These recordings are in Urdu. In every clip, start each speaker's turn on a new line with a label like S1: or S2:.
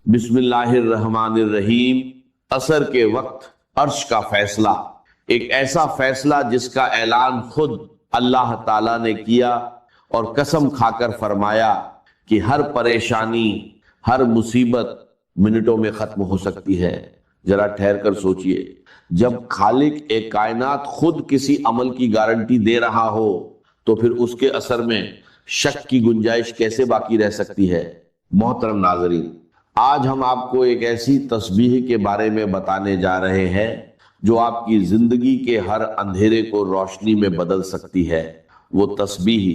S1: بسم اللہ الرحمن الرحیم۔ عصر کے وقت عرش کا فیصلہ، ایک ایسا فیصلہ جس کا اعلان خود اللہ تعالیٰ نے کیا اور قسم کھا کر فرمایا کہ ہر پریشانی، ہر مصیبت منٹوں میں ختم ہو سکتی ہے۔ ذرا ٹھہر کر سوچئے، جب خالق ایک کائنات خود کسی عمل کی گارنٹی دے رہا ہو تو پھر اس کے اثر میں شک کی گنجائش کیسے باقی رہ سکتی ہے؟ محترم ناظرین، آج ہم آپ کو ایک ایسی تسبیح کے بارے میں بتانے جا رہے ہیں جو آپ کی زندگی کے ہر اندھیرے کو روشنی میں بدل سکتی ہے۔ وہ تسبیح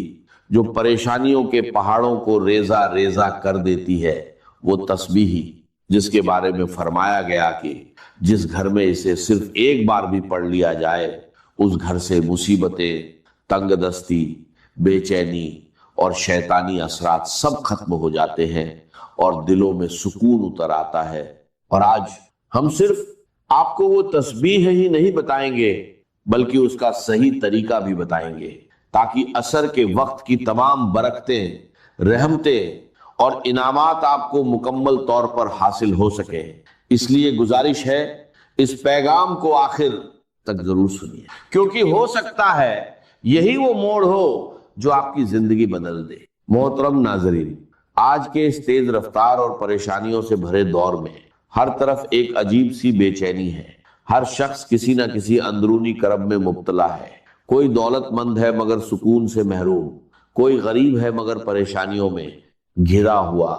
S1: جو پریشانیوں کے پہاڑوں کو ریزہ ریزہ کر دیتی ہے، وہ تسبیح جس کے بارے میں فرمایا گیا کہ جس گھر میں اسے صرف ایک بار بھی پڑھ لیا جائے اس گھر سے مصیبتیں، تنگ دستی، بے چینی اور شیطانی اثرات سب ختم ہو جاتے ہیں اور دلوں میں سکون اتر آتا ہے۔ اور آج ہم صرف آپ کو وہ تسبیح ہی نہیں بتائیں گے بلکہ اس کا صحیح طریقہ بھی بتائیں گے تاکہ عصر کے وقت کی تمام برکتیں، رحمتیں اور انعامات آپ کو مکمل طور پر حاصل ہو سکیں۔ اس لیے گزارش ہے، اس پیغام کو آخر تک ضرور سنیے، کیونکہ ہو سکتا ہے یہی وہ موڑ ہو جو آپ کی زندگی بدل دے۔ محترم ناظرین، آج کے اس تیز رفتار اور پریشانیوں سے بھرے دور میں ہر طرف ایک عجیب سی بے چینی ہے۔ ہر شخص کسی نہ کسی اندرونی کرب میں مبتلا ہے۔ کوئی دولت مند ہے مگر سکون سے محروم، کوئی غریب ہے مگر پریشانیوں میں گھرا ہوا۔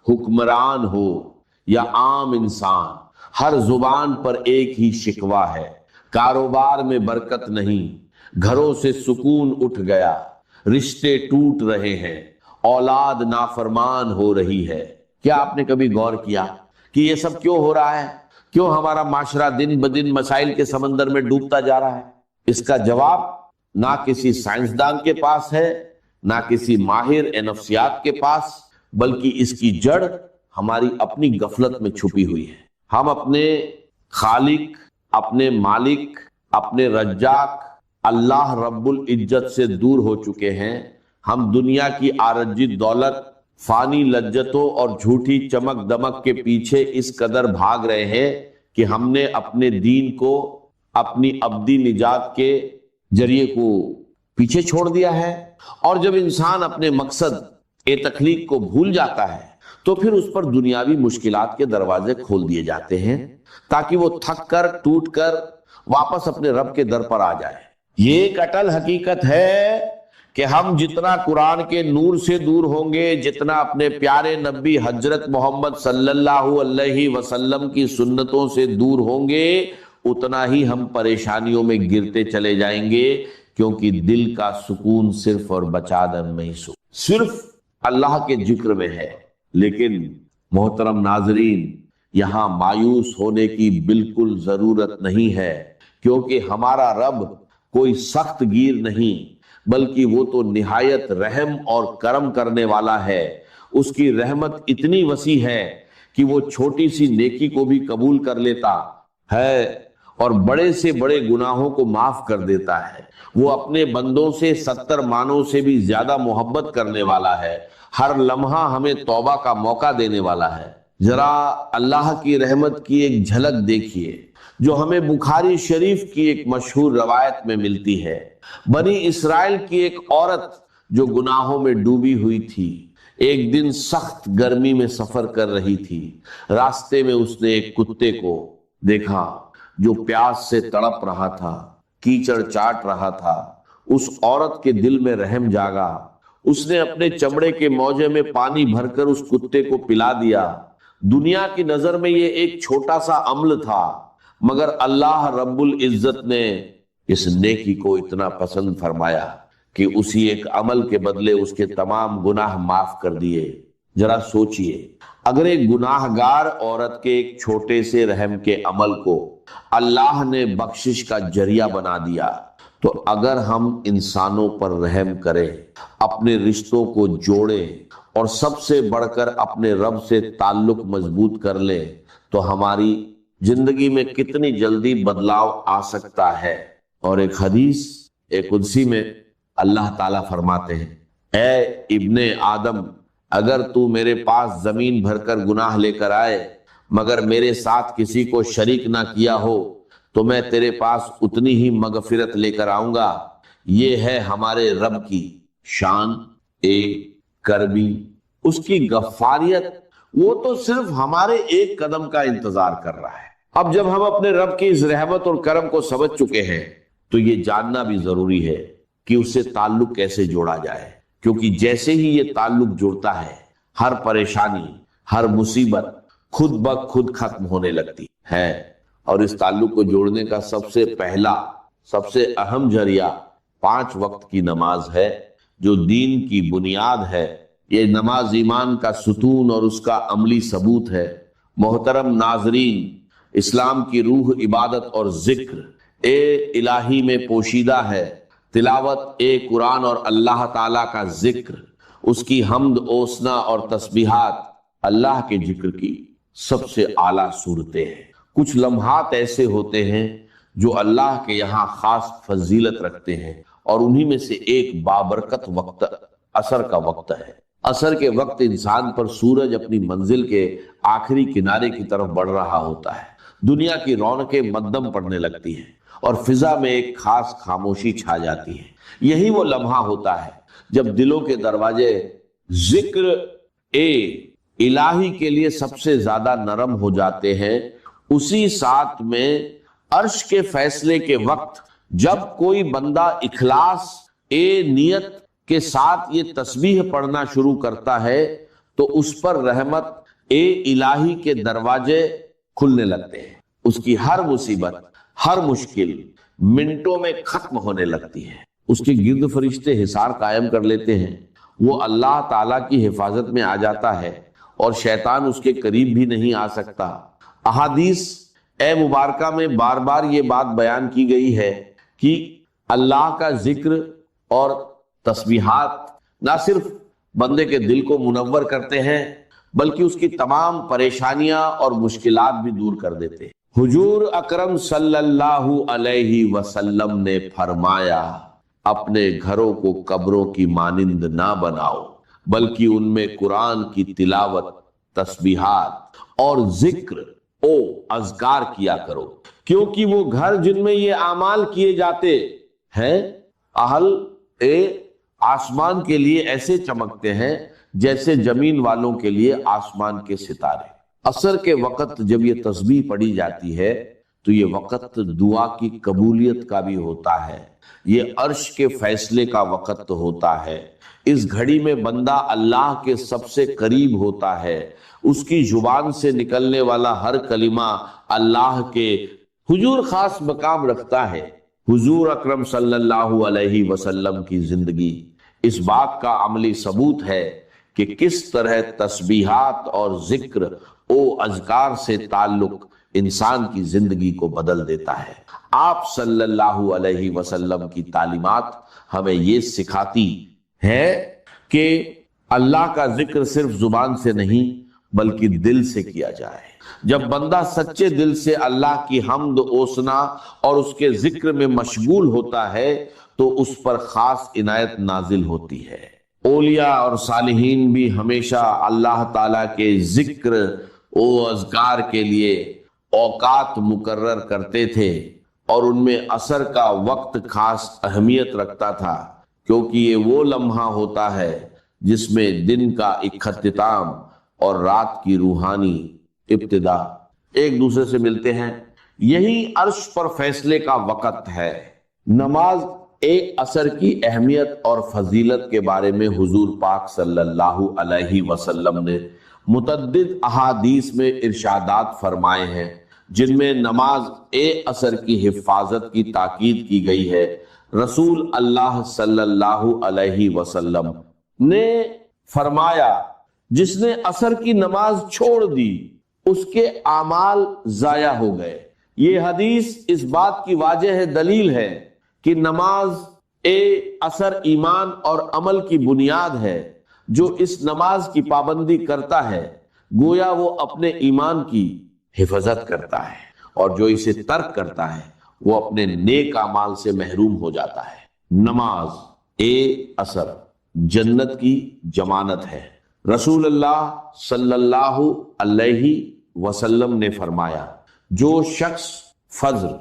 S1: حکمران ہو یا عام انسان، ہر زبان پر ایک ہی شکوہ ہے، کاروبار میں برکت نہیں، گھروں سے سکون اٹھ گیا، رشتے ٹوٹ رہے ہیں، اولاد نافرمان ہو رہی ہے۔ کیا آپ نے کبھی غور کیا کہ یہ سب کیوں ہو رہا ہے؟ کیوں ہمارا معاشرہ دن بدن مسائل کے سمندر میں ڈوبتا جا رہا ہے؟ اس کا جواب نہ کسی سائنسدان کے پاس ہے، نہ کسی ماہر نفسیات کے پاس، بلکہ اس کی جڑ ہماری اپنی غفلت میں چھپی ہوئی ہے۔ ہم اپنے خالق، اپنے مالک، اپنے رزاق اللہ رب العزت سے دور ہو چکے ہیں۔ ہم دنیا کی عارضی دولت، فانی لذتوں اور جھوٹی چمک دمک کے پیچھے اس قدر بھاگ رہے ہیں کہ ہم نے اپنے دین کو، اپنی ابدی نجات کے ذریعے کو پیچھے چھوڑ دیا ہے۔ اور جب انسان اپنے مقصد تخلیق کو بھول جاتا ہے تو پھر اس پر دنیاوی مشکلات کے دروازے کھول دیے جاتے ہیں تاکہ وہ تھک کر، ٹوٹ کر واپس اپنے رب کے در پر آ جائے۔ یہ ایک اٹل حقیقت ہے کہ ہم جتنا قرآن کے نور سے دور ہوں گے، جتنا اپنے پیارے نبی حضرت محمد صلی اللہ علیہ وسلم کی سنتوں سے دور ہوں گے، اتنا ہی ہم پریشانیوں میں گرتے چلے جائیں گے، کیونکہ دل کا سکون صرف اور بچادن میں ہی صرف اللہ کے ذکر میں ہے۔ لیکن محترم ناظرین، یہاں مایوس ہونے کی بالکل ضرورت نہیں ہے، کیونکہ ہمارا رب کوئی سخت گیر نہیں بلکہ وہ تو نہایت رحم اور کرم کرنے والا ہے۔ اس کی رحمت اتنی وسیع ہے کہ وہ چھوٹی سی نیکی کو بھی قبول کر لیتا ہے اور بڑے سے بڑے گناہوں کو معاف کر دیتا ہے۔ وہ اپنے بندوں سے 70 مانوں سے بھی زیادہ محبت کرنے والا ہے، ہر لمحہ ہمیں توبہ کا موقع دینے والا ہے۔ ذرا اللہ کی رحمت کی ایک جھلک دیکھیے جو ہمیں بخاری شریف کی ایک مشہور روایت میں ملتی ہے۔ بنی اسرائیل کی ایک عورت جو گناہوں میں ڈوبی ہوئی تھی، ایک دن سخت گرمی میں سفر کر رہی تھی۔ راستے میں اس نے ایک کتے کو دیکھا جو پیاس سے تڑپ رہا تھا، کیچڑ چاٹ رہا تھا۔ اس عورت کے دل میں رحم جاگا۔ اس نے اپنے چمڑے کے موجے میں پانی بھر کر اس کتے کو پلا دیا۔ دنیا کی نظر میں یہ ایک چھوٹا سا عمل تھا، مگر اللہ رب العزت نے اس نیکی کو اتنا پسند فرمایا کہ اسی ایک عمل کے بدلے اس کے تمام گناہ معاف کر دیے۔ ذرا سوچئے، اگر ایک گناہ گار عورت کے ایک چھوٹے سے رحم کے عمل کو اللہ نے بخشش کا ذریعہ بنا دیا، تو اگر ہم انسانوں پر رحم کریں، اپنے رشتوں کو جوڑیں اور سب سے بڑھ کر اپنے رب سے تعلق مضبوط کر لیں تو ہماری زندگی میں کتنی جلدی بدلاؤ آ سکتا ہے۔ اور ایک حدیث قدسی میں اللہ تعالیٰ فرماتے ہیں، اے ابن آدم، اگر تو میرے پاس زمین بھر کر گناہ لے کر آئے مگر میرے ساتھ کسی کو شریک نہ کیا ہو تو میں تیرے پاس اتنی ہی مغفرت لے کر آؤں گا۔ یہ ہے ہمارے رب کی شان کربی، اس کی غفاریت۔ وہ تو صرف ہمارے ایک قدم کا انتظار کر رہا ہے۔ اب جب ہم اپنے رب کی اس رحمت اور کرم کو سمجھ چکے ہیں تو یہ جاننا بھی ضروری ہے کہ اس سے تعلق کیسے جوڑا جائے، کیونکہ جیسے ہی یہ تعلق جڑتا ہے ہر پریشانی، ہر مصیبت خود بخود ختم ہونے لگتی ہے۔ اور اس تعلق کو جوڑنے کا سب سے پہلا، سب سے اہم ذریعہ 5 وقت کی نماز ہے، جو دین کی بنیاد ہے۔ یہ نماز ایمان کا ستون اور اس کا عملی ثبوت ہے۔ محترم ناظرین، اسلام کی روح عبادت اور ذکر الہی میں پوشیدہ ہے۔ تلاوت قرآن اور اللہ تعالیٰ کا ذکر، اس کی حمد اوسنا اور تسبیحات اللہ کے ذکر کی سب سے اعلیٰ صورتیں ہیں۔ کچھ لمحات ایسے ہوتے ہیں جو اللہ کے یہاں خاص فضیلت رکھتے ہیں، اور انہی میں سے ایک بابرکت وقت عصر کا وقت ہے۔ عصر کے وقت انسان پر سورج اپنی منزل کے آخری کنارے کی طرف بڑھ رہا ہوتا ہے، دنیا کی رونقیں مدھم پڑنے لگتی ہیں اور فضا میں ایک خاص خاموشی چھا جاتی ہے۔ یہی وہ لمحہ ہوتا ہے جب دلوں کے دروازے ذکر الہی کے لیے سب سے زیادہ نرم ہو جاتے ہیں۔ اسی ساتھ میں عرش کے فیصلے کے وقت جب کوئی بندہ اخلاص نیت کے ساتھ یہ تسبیح پڑھنا شروع کرتا ہے تو اس پر رحمت الہی کے دروازے کھلنے لگتے ہیں۔ اس کی ہر مصیبت، ہر مشکل منٹوں میں ختم ہونے لگتی ہے۔ اس کے گرد فرشتے حصار قائم کر لیتے ہیں، وہ اللہ تعالیٰ کی حفاظت میں آ جاتا ہے اور شیطان اس کے قریب بھی نہیں آ سکتا۔ احادیث مبارکہ میں بار بار یہ بات بیان کی گئی ہے کہ اللہ کا ذکر اور تسبیحات نہ صرف بندے کے دل کو منور کرتے ہیں بلکہ اس کی تمام پریشانیاں اور مشکلات بھی دور کر دیتے ہیں۔ حضور اکرم صلی اللہ علیہ وسلم نے فرمایا، اپنے گھروں کو قبروں کی مانند نہ بناؤ بلکہ ان میں قرآن کی تلاوت، تسبیحات اور ذکر اذکار کیا کرو، کیونکہ وہ گھر جن میں یہ اعمال کیے جاتے ہیں اہل آسمان کے لیے ایسے چمکتے ہیں جیسے زمین والوں کے لیے آسمان کے ستارے۔ عصر کے وقت جب یہ تسبیح پڑھی جاتی ہے تو یہ وقت دعا کی قبولیت کا بھی ہوتا ہے، یہ عرش کے فیصلے کا وقت ہوتا ہے۔ اس گھڑی میں بندہ اللہ کے سب سے قریب ہوتا ہے، اس کی زبان سے نکلنے والا ہر کلمہ اللہ کے حضور خاص مقام رکھتا ہے۔ حضور اکرم صلی اللہ علیہ وسلم کی زندگی اس بات کا عملی ثبوت ہے کہ کس طرح تسبیحات اور ذکر اذکار سے تعلق انسان کی زندگی کو بدل دیتا ہے۔ آپ صلی اللہ علیہ وسلم کی تعلیمات ہمیں یہ سکھاتی ہے کہ اللہ کا ذکر صرف زبان سے نہیں بلکہ دل سے کیا جائے۔ جب بندہ سچے دل سے اللہ کی حمد اوسنا اور اس کے ذکر میں مشغول ہوتا ہے تو اس پر خاص عنایت نازل ہوتی ہے۔ اولیاء اور صالحین بھی ہمیشہ اللہ تعالیٰ کے ذکر و اذکار کے لیے اوقات مقرر کرتے تھے، اور ان میں عصر کا وقت خاص اہمیت رکھتا تھا، کیونکہ یہ وہ لمحہ ہوتا ہے جس میں دن کا اختتام اور رات کی روحانی ابتدا ایک دوسرے سے ملتے ہیں۔ یہی عرش پر فیصلے کا وقت ہے۔ نماز عصر کی اہمیت اور فضیلت کے بارے میں حضور پاک صلی اللہ علیہ وسلم نے متعدد احادیث میں ارشادات فرمائے ہیں، جن میں نماز عصر کی حفاظت کی تاکید کی گئی ہے۔ رسول اللہ صلی اللہ علیہ وسلم نے فرمایا، جس نے عصر کی نماز چھوڑ دی اس کے اعمال ضائع ہو گئے۔ یہ حدیث اس بات کی واضح دلیل ہے کہ نماز عصر ایمان اور عمل کی بنیاد ہے۔ جو اس نماز کی پابندی کرتا ہے گویا وہ اپنے ایمان کی حفاظت کرتا ہے، اور جو اسے ترک کرتا ہے وہ اپنے نیک اعمال سے محروم ہو جاتا ہے۔ نماز عصر جنت کی ضمانت ہے۔ رسول اللہ صلی اللہ علیہ وسلم نے فرمایا، جو شخص فجر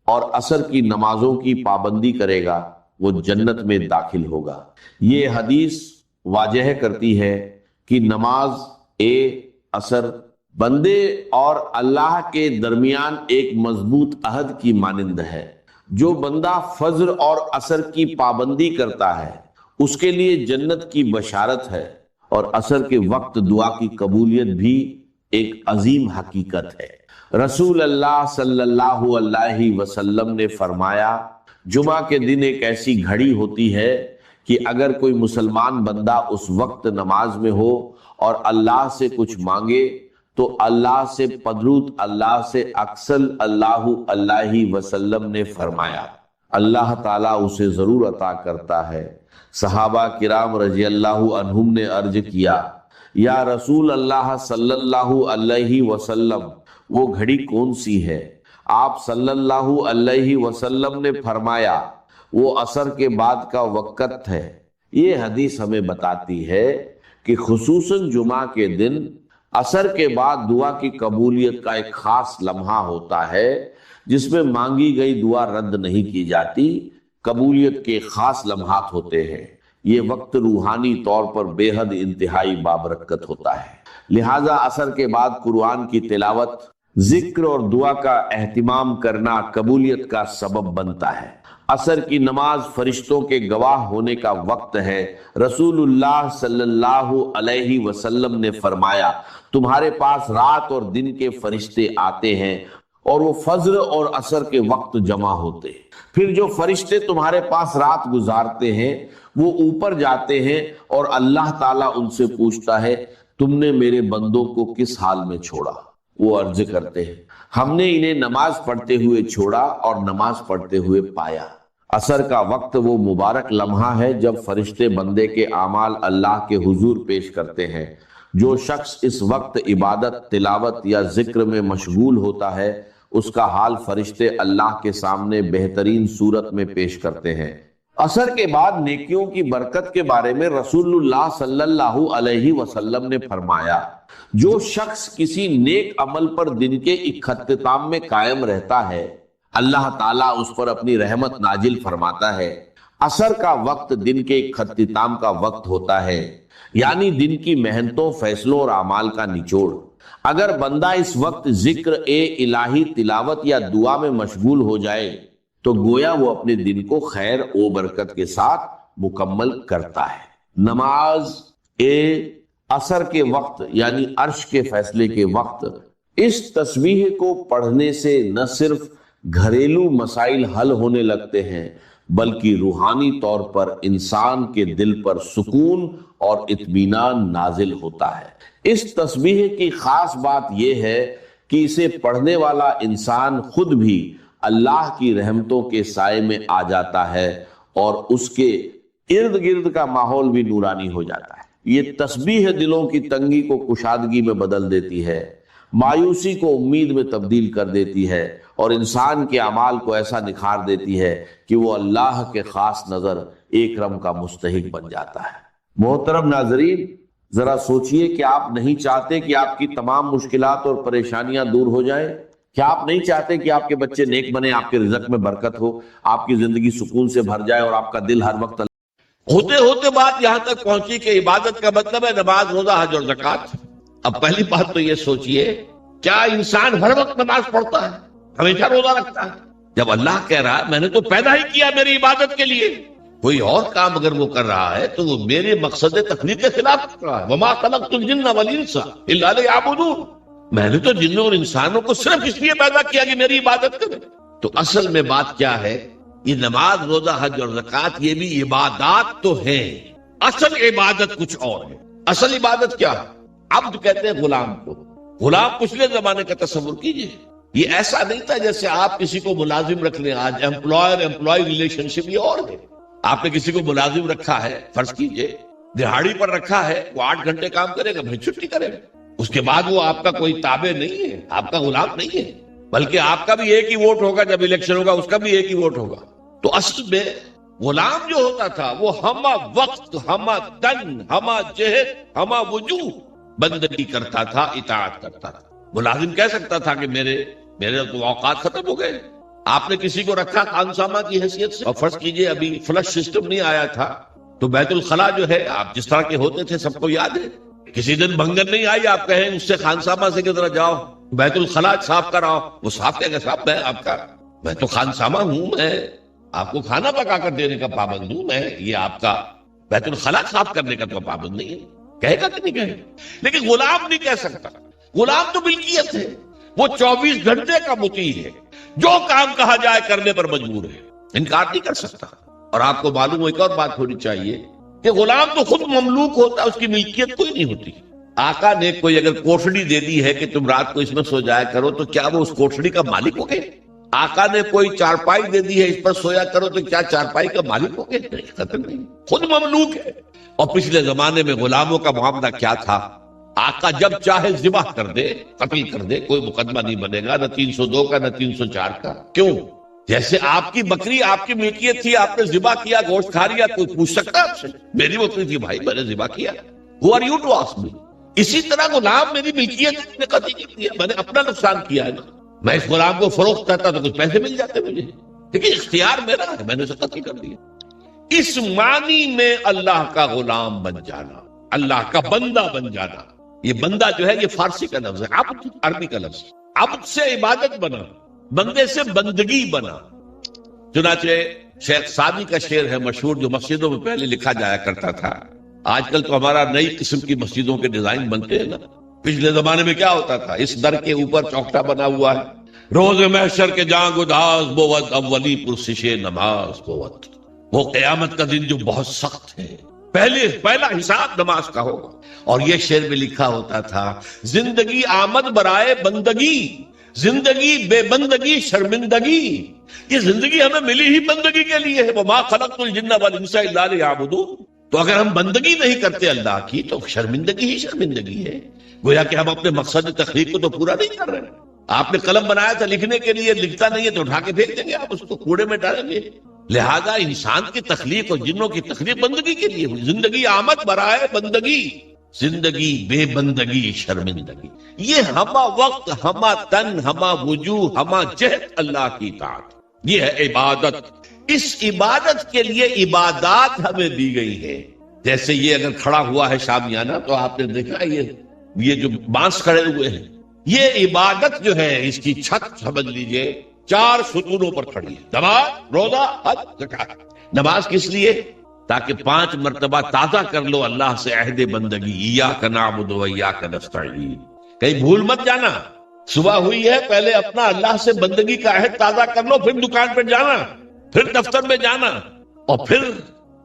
S1: اور عصر کی نمازوں کی پابندی کرے گا وہ جنت میں داخل ہوگا۔ یہ حدیث واضح کرتی ہے کہ نماز عصر بندے اور اللہ کے درمیان ایک مضبوط عہد کی مانند ہے۔ جو بندہ فجر اور عصر کی پابندی کرتا ہے اس کے لیے جنت کی بشارت ہے، اور عصر کے وقت دعا کی قبولیت بھی ایک عظیم حقیقت ہے۔ رسول اللہ صلی اللہ علیہ وسلم نے فرمایا، جمعہ کے دن ایک ایسی گھڑی ہوتی ہے کہ اگر کوئی مسلمان بندہ اس وقت نماز میں ہو اور اللہ سے کچھ مانگے تو اللہ سے پدرود اللہ سے اکثر اللہ علیہ وسلم نے فرمایا اللہ تعالیٰ اسے ضرور عطا کرتا ہے۔ صحابہ کرام رضی اللہ عنہم نے عرض کیا، یا رسول اللہ صلی اللہ علیہ وسلم وہ گھڑی کون سی ہے؟ آپ صلی اللہ علیہ وسلم نے فرمایا، وہ عصر کے بعد کا وقت ہے۔ یہ حدیث ہمیں بتاتی ہے کہ خصوصاً جمعہ کے دن عصر کے بعد دعا کی قبولیت کا ایک خاص لمحہ ہوتا ہے جس میں مانگی گئی دعا رد نہیں کی جاتی، قبولیت کے خاص لمحات ہوتے ہیں۔ یہ وقت روحانی طور پر بے حد انتہائی بابرکت ہوتا ہے، لہٰذا عصر کے بعد قرآن کی تلاوت، ذکر اور دعا کا اہتمام کرنا قبولیت کا سبب بنتا ہے۔ عصر کی نماز فرشتوں کے گواہ ہونے کا وقت ہے۔ رسول اللہ صلی اللہ علیہ وسلم نے فرمایا، تمہارے پاس رات اور دن کے فرشتے آتے ہیں اور وہ فجر اور عصر کے وقت جمع ہوتے ہیں۔ پھر جو فرشتے تمہارے پاس رات گزارتے ہیں وہ اوپر جاتے ہیں اور اللہ تعالیٰ ان سے پوچھتا ہے، تم نے میرے بندوں کو کس حال میں چھوڑا؟ وہ عرض کرتے ہیں، ہم نے انہیں نماز پڑھتے ہوئے چھوڑا اور نماز پڑھتے ہوئے پایا۔ عصر کا وقت وہ مبارک لمحہ ہے جب فرشتے بندے کے اعمال اللہ کے حضور پیش کرتے ہیں۔ جو شخص اس وقت عبادت، تلاوت یا ذکر میں مشغول ہوتا ہے اس کا حال فرشتے اللہ کے سامنے بہترین صورت میں پیش کرتے ہیں۔ عصر کے بعد نیکیوں کی برکت کے بارے میں رسول اللہ صلی اللہ علیہ وسلم نے فرمایا، جو شخص کسی نیک عمل پر دن کے اختتام میں قائم رہتا ہے اللہ تعالیٰ اس پر اپنی رحمت نازل فرماتا ہے۔ عصر کا وقت دن کے اختتام کا وقت ہوتا ہے، یعنی دن کی محنتوں، فیصلوں اور اعمال کا نچوڑ۔ اگر بندہ اس وقت ذکر الہی، تلاوت یا دعا میں مشغول ہو جائے تو گویا وہ اپنے دن کو خیر و برکت کے ساتھ مکمل کرتا ہے۔ نماز عصر کے وقت یعنی عرش کے فیصلے کے وقت، اس تسبیح کو پڑھنے سے نہ صرف گھریلو مسائل حل ہونے لگتے ہیں بلکہ روحانی طور پر انسان کے دل پر سکون اور اطمینان نازل ہوتا ہے۔ اس تسبیح کی خاص بات یہ ہے کہ اسے پڑھنے والا انسان خود بھی اللہ کی رحمتوں کے سائے میں آ جاتا ہے اور اس کے ارد گرد کا ماحول بھی نورانی ہو جاتا ہے۔ یہ تسبیح دلوں کی تنگی کو کشادگی میں بدل دیتی ہے، مایوسی کو امید میں تبدیل کر دیتی ہے اور انسان کے اعمال کو ایسا نکھار دیتی ہے کہ وہ اللہ کے خاص نظر اکرم کا مستحق بن جاتا ہے۔ محترم ناظرین، ذرا سوچئے کہ آپ نہیں چاہتے کہ آپ کی تمام مشکلات اور پریشانیاں دور ہو جائیں؟ کیا آپ نہیں چاہتے کہ آپ کے بچے نیک بنے، آپ کے رزق میں برکت ہو، آپ کی زندگی سکون سے بھر جائے اور آپ کا دل ہر وقت
S2: ہوتے ہوتے بات یہاں تک پہنچی کہ عبادت کا مطلب ہے نماز، روزہ، حج اور زکوٰۃ۔ اب پہلی بات تو یہ سوچئے، کیا انسان ہر وقت نماز پڑھتا ہے، ہمیشہ روزہ رکھتا ہے؟ جب اللہ کہہ رہا ہے میں نے تو پیدا ہی کیا میری عبادت کے لیے، کوئی اور کام اگر وہ کر رہا ہے تو وہ میرے مقصد تخلیق کے خلاف کر رہا ہے۔ وما خلقت الجن والانس الا لیعبدون، میں نے تو جنوں اور انسانوں کو صرف اس لیے پیدا کیا کہ میری عبادت کریں۔ تو اصل میں بات کیا ہے؟ یہ نماز، روزہ، حج اور زکوٰۃ یہ بھی عبادات تو ہیں، اصل عبادت کچھ اور ہے۔ اصل عبادت کیا ہے؟ عبد کہتے ہیں غلام کو۔ غلام پچھلے زمانے کا تصور کیجئے، یہ ایسا نہیں تھا جیسے آپ کسی کو ملازم رکھ لیں۔ آج امپلائر امپلائی ریلیشن شپ یہ اور ہے۔ آپ نے کسی کو ملازم رکھا ہے، فرض کیجئے دہاڑی پر رکھا ہے، وہ 8 گھنٹے کام کرے گا، پھر چھٹی کرے گا، اس کے بعد وہ آپ کا کوئی تابع نہیں ہے، آپ کا غلام نہیں ہے، بلکہ آپ کا بھی ایک ہی ووٹ ہوگا، جب الیکشن ہوگا اس کا بھی ایک ہی ووٹ ہوگا۔ تو اصل میں غلام جو ہوتا تھا وہ ہما وقت، ہما تن، ہما جہد، ہما وجوہ بندگی کرتا تھا، اطاعت کرتا تھا۔ ملازم کہہ سکتا تھا کہ میرے تو اوقات ختم ہو گئے، آپ نے کسی کو رکھا خانسامہ کی حیثیت سے، اور فرض کیجئے ابھی فلش سسٹم نہیں آیا تھا تو بیت الخلا جو ہے آپ جس طرح کے ہوتے تھے سب کو یاد ہے، کسی دن بھنگن نہیں آئی، آپ کہیں اس سے خانسامہ سے کدھر جاؤ بیت الخلا صاف کراؤ، وہ صاف کہے گا صاحب میں آپ کا میں تو خانسامہ ہوں، میں آپ کو کھانا پکا کر دینے کا پابند ہوں، میں یہ آپ کا بیت الخلا صاف کرنے کا تو پابند نہیں ہے، کہے گا کہ نہیں کہے گا؟ لیکن غلام نہیں کہہ سکتا، غلام تو ملکیت ہے، وہ 24 گھنٹے کا مطیع ہے، جو کام کہا جائے کرنے پر مجبور ہے، انکار نہیں کر سکتا۔ اور آپ کو معلوم ہو ایک اور بات ہونی چاہیے کہ غلام تو خود مملوک ہوتا ہے، اس کی ملکیت کوئی نہیں ہوتی۔ آقا نے کوئی اگر کوٹھڑی دے دی ہے کہ تم رات کو اس میں سو جایا کرو تو کیا وہ اس کوٹھڑی کا مالک ہو گئے؟ آقا نے کوئی چارپائی دے دی ہے اس پر سویا کرو تو کیا چارپائی کا مالک ہو گئے؟ قطعاً نہیں، خود مملوک ہے۔ اور پچھلے زمانے میں غلاموں کا معاملہ کیا تھا؟ آقا جب چاہے ذبح کر دے، قتل کر دے، کوئی مقدمہ نہیں بنے گا، نہ 302 کا نہ 304 کا۔ کیوں؟ جیسے آپ کی بکری آپ کی ملکیت تھی، آپ نے ذبح کیا، گوشت کھا لیا، کوئی پوچھ سکتا آپ سے؟ میری بکری تھی بھائی، میں نے ذبح کیا، Who are you to ask me؟ اسی طرح غلام میری ملکیت ہے، میں نے قتل نہیں کیا، میں نے اپنا نقصان کیا ہے نا، میں اس غلام کو فروخت کرتا تو کچھ پیسے مل جاتے مجھے، لیکن اختیار میرا ہے، میں نے اسے قتل کر دیا۔ اس معنی میں اللہ کا غلام بن جانا، اللہ کا بندہ بن جانا، یہ بندہ جو ہے یہ فارسی کا لفظ ہے، عبد عربی کا لفظ، عبد سے عبادت بنا، بندے سے بندگی بنا۔ چنانچہ شیخ سعدی کا شعر ہے مشہور، جو مسجدوں میں پہلے لکھا جایا کرتا تھا، آج کل تو ہمارا نئی قسم کی مسجدوں کے ڈیزائن بنتے ہیں نا، پچھلے زمانے میں کیا ہوتا تھا؟ اس در کے اوپر چوکٹا بنا ہوا ہے، روز محشر کے جاں گداز بوت اولی پرسش نماز بوت، وہ قیامت کا دن جو بہت سخت ہے، پہلا حساب نماز کا ہوگا۔ اور یہ شعر میں لکھا ہوتا تھا، زندگی آمد برائے بندگی، زندگی بے بندگی شرمندگی، یہ زندگی ہمیں ملی ہی بندگی کے لیے ہے، وما خلقت الجن والانس الا لیعبدون۔ تو اگر ہم بندگی نہیں کرتے اللہ کی تو شرمندگی ہی شرمندگی ہے، گویا کہ ہم اپنے مقصد تخلیق کو تو پورا نہیں کر رہے۔ آپ نے قلم بنایا تھا لکھنے کے لیے، لکھتا نہیں ہے تو اٹھا کے پھینک دیں گے، آپ اس کو کوڑے میں ڈالیں گے۔ لہذا انسان کی تخلیق اور جنوں کی تخلیق بندگی کے لیے ہوئی، زندگی آمد برائے بندگی، زندگی بے بندگی شرمندگی، یہ ہما وقت، ہما تن، ہما وجوہ، ہما جہد اللہ کی اطاعت، یہ ہے عبادت۔ اس عبادت کے لیے عبادات ہمیں دی گئی ہے۔ جیسے یہ اگر کھڑا ہوا ہے شامیانہ تو آپ نے دیکھا یہ جو بانس کھڑے ہوئے ہیں، یہ عبادت جو ہے اس کی چھت سمجھ لیجئے 4 ستونوں پر کھڑی ہے، نماز، روزہ، حج، زکات۔ نماز کس لیے؟ تاکہ 5 مرتبہ تازہ کر لو اللہ سے عہد بندگی، ایاک نعبد و ایاک نستعین، کہیں بھول مت جانا۔ صبح ہوئی ہے، پہلے اپنا اللہ سے بندگی کا عہد تازہ کر لو، پھر دکان پہ جانا، پھر دفتر میں جانا، اور پھر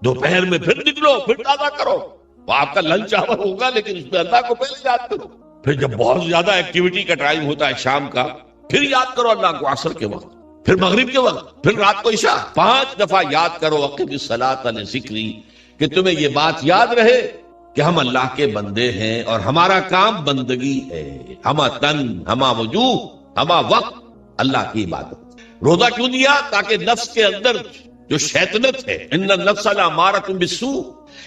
S2: دوپہر میں پھر نکلو، پھر تازہ کرو۔ وہ آپ کا لنچ آور ہوگا لیکن اس میں اللہ کو پہلے یاد کرو۔ پھر جب بہت زیادہ ایکٹیویٹی کا ٹائم ہوتا ہے شام کا، پھر یاد کرو اللہ کو عصر کے وقت، پھر مغرب کے وقت، پھر رات کو عشاء، 5 دفعہ یاد کرو اقم الصلاۃ لذکری، کہ تمہیں یہ بات یاد رہے کہ ہم اللہ کے بندے ہیں اور ہمارا کام بندگی ہے، ہما تن، ہما وجوہ، ہما وقت اللہ کی عبادت۔ روزہ کیوں دیا؟ تاکہ نفس کے اندر جو شیطنت ہے، ان النفس لامارۃ بالسوء،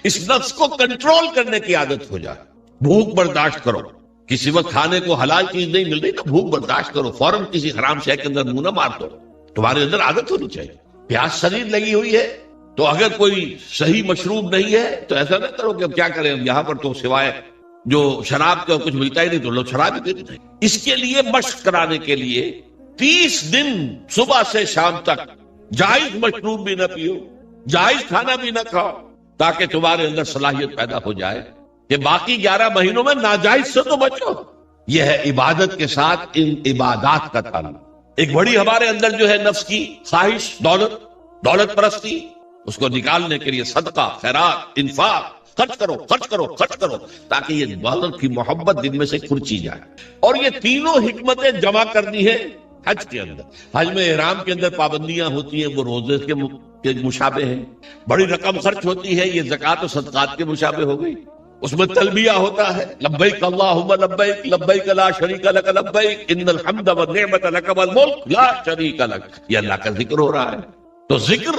S2: اس نفس کو کنٹرول کرنے کی عادت ہو جائے۔ بھوک برداشت کرو، کسی وقت کھانے کو حلال چیز نہیں مل رہی تو بھوک برداشت کرو، فوراً کسی حرام شے کے اندر منہ نہ مار دو، تمہارے اندر عادت ہونی چاہیے۔ پیاس شدید لگی ہوئی ہے تو اگر کوئی صحیح مشروب نہیں ہے تو ایسا نہ کرو کہ اب کیا کریں، یہاں پر تو سوائے جو شراب کا کچھ ملتا ہی نہیں تو لوگ شراب ہی پیتے ہیں۔ اس کے لیے مشق کرانے کے لیے 30 دن صبح سے شام تک جائز مشروب بھی نہ پیو، جائز کھانا بھی نہ کھاؤ، تاکہ تمہارے اندر صلاحیت پیدا ہو جائے کہ باقی 11 مہینوں میں ناجائز سے تو بچو۔ یہ ہے عبادت کے ساتھ ان عبادات کا تعلق۔ ایک بڑی ہمارے اندر جو ہے نفس کی خواہش، دولت پرستی، اس کو نکالنے کے لیے صدقہ، خیرات، انفاق، خرچ کرو، خرچ کرو، خرچ کرو، تاکہ یہ دولت کی محبت دل میں سے کھرچی جائے۔ اور یہ تینوں حکمتیں جمع کرنی ہے حج کے اندر۔ حج میں احرام کے اندر پابندیاں ہوتی ہیں، وہ روزے کے مشابہ ہیں، بڑی رقم خرچ ہوتی ہے، یہ زکوٰۃ و صدقات کے مشابہ ہو گئی۔ اس میں تلبیہ ہوتا ہے، لبیک اللہم لبیک، لبیک لا شریک لک لبیک، ان الحمد والنعمت لک والملک لا شریک لک، یہ اللہ کا ذکر ہو رہا ہے۔ تو ذکر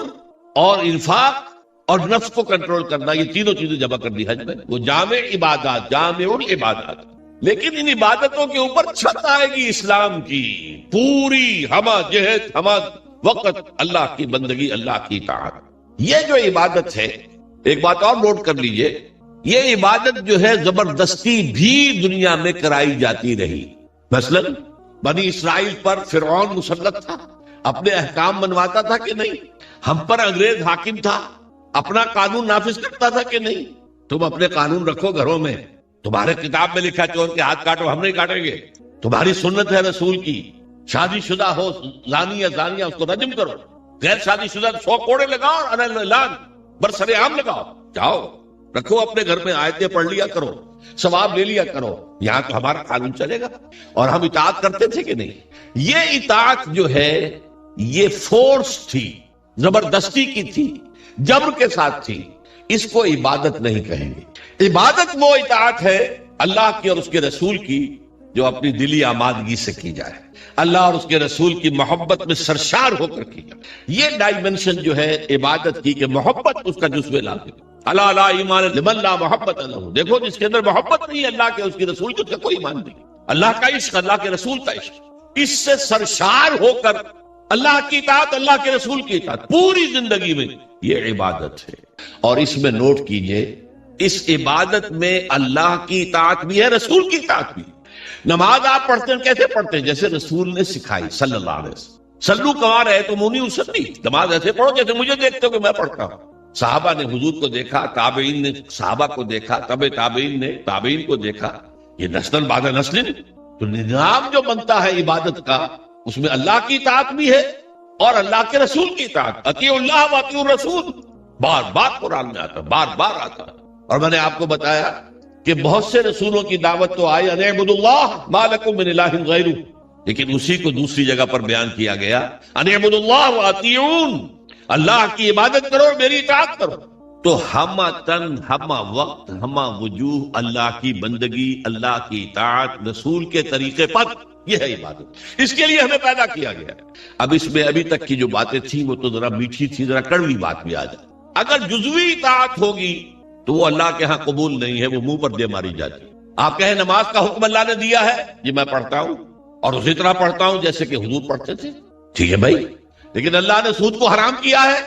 S2: اور انفاق اور نفس کو کنٹرول کرنا، یہ تینوں چیزیں جمع کر دی حج میں. وہ جامع عبادات، جامع العبادات. لیکن ان عبادتوں کے اوپر چھت آئے گی اسلام کی پوری، ہمہ جہت ہمہ وقت اللہ کی بندگی، اللہ کی اطاعت. یہ جو عبادت ہے، ایک بات اور نوٹ کر لیجئے، یہ عبادت جو ہے زبردستی بھی دنیا میں کرائی جاتی رہی. مثلا بنی اسرائیل پر فرعون مسلط تھا، اپنے احکام منواتا تھا کہ نہیں؟ ہم پر انگریز حاکم تھا، اپنا قانون نافذ کرتا تھا کہ نہیں؟ تم اپنے قانون رکھو گھروں میں، تمہارے کتاب میں لکھا چور کے ہاتھ کاٹو، ہم نہیں کاٹیں گے. تمہاری سنت ہے رسول کی، شادی شدہ ہو زانی یا زانیہ اس کو رجم کرو، غیر شادی شدہ 100 کوڑے لگاؤ اور اعلان برسر عام لگاؤ. جاؤ رکھو اپنے گھر میں، آیتیں پڑھ لیا کرو، ثواب لے لیا کرو. یہاں تو ہمارا قانون چلے گا. اور ہم اطاعت کرتے تھے کہ نہیں؟ یہ اطاعت جو ہے یہ فورس تھی، زبردستی کی تھی، جبر کے ساتھ تھی. اس کو عبادت نہیں کہیں گے. عبادت وہ اطاعت ہے اللہ کی اور اس کے رسول کی جو اپنی دلی آمادگی سے کی جائے، اللہ اور اس کے رسول کی محبت میں سرشار ہو کر کی جائے. یہ ڈائمنشن جو ہے عبادت کی کہ محبت اس کا جزو لازم. اللہ لا ایمان لمن لا محبت له. دیکھو جس کے اندر محبت نہیں ہے اللہ کے اس کے رسول کی، اس کا کوئی ایمان نہیں. اللہ کا عشق، اللہ کے رسول کا عشق، اس سے سرشار ہو کر اللہ کی اطاعت، اللہ کے رسول کی اطاعت پوری زندگی میں، یہ عبادت ہے. اور اس میں نوٹ کیجئے، اس عبادت میں اللہ کی اطاعت بھی ہے، رسول کی اطاعت بھی ہے. نماز آپ پڑھتے ہیں کیسے پڑھتے ہیں؟ جیسے رسول نے سکھائی صلی اللہ علیہ وسلم. صلو کما رأیتمونی اصلی، نماز ایسے پڑھو جیسے مجھے دیکھتے ہو کہ میں پڑھتا ہوں. صحابہ نے حضور کو دیکھا، تابعین نے صحابہ کو دیکھا، تبع تابعین نے تابعین کو دیکھا. یہ نسل بعد نسل. تو نظام جو بنتا ہے عبادت کا، اس میں اللہ کی اطاعت بھی ہے اور اللہ کے رسول کی اطاعت. اطیعوا اللہ و اطیعوا الرسول بار بار قرآن میں آتا، بار بار آتا. اور میں نے آپ کو بتایا کہ بہت سے رسولوں کی دعوت تو آئی ان اعبدوا اللہ ما لکم من الہ غیرہ، لیکن اسی کو دوسری جگہ پر بیان کیا گیا ان اعبدوا اللہ واطیعون، اللہ کی عبادت کرو، میری اطاعت کرو. تو ہمہ تن، ہمہ وقت، ہمہ وجوہ اللہ کی بندگی، اللہ کی اطاعت رسول کے طریقے پر، یہ ہے عبادت. اس کے لیے ہمیں پیدا کیا گیا. اب اس میں ابھی تک کی جو باتیں تھیں وہ تو ذرا میٹھی تھی، ذرا کڑوی بات بھی آ جائے. اگر جزوی اطاعت ہوگی تو وہ اللہ کے ہاں قبول نہیں ہے، وہ منہ پر دے ماری جاتی. آپ کہیں نماز کا حکم اللہ نے دیا ہے، یہ میں پڑھتا ہوں اور اسی طرح پڑھتا ہوں جیسے کہ حضور پڑھتے تھے، ٹھیک ہے بھائی، لیکن اللہ نے سود کو حرام کیا ہے،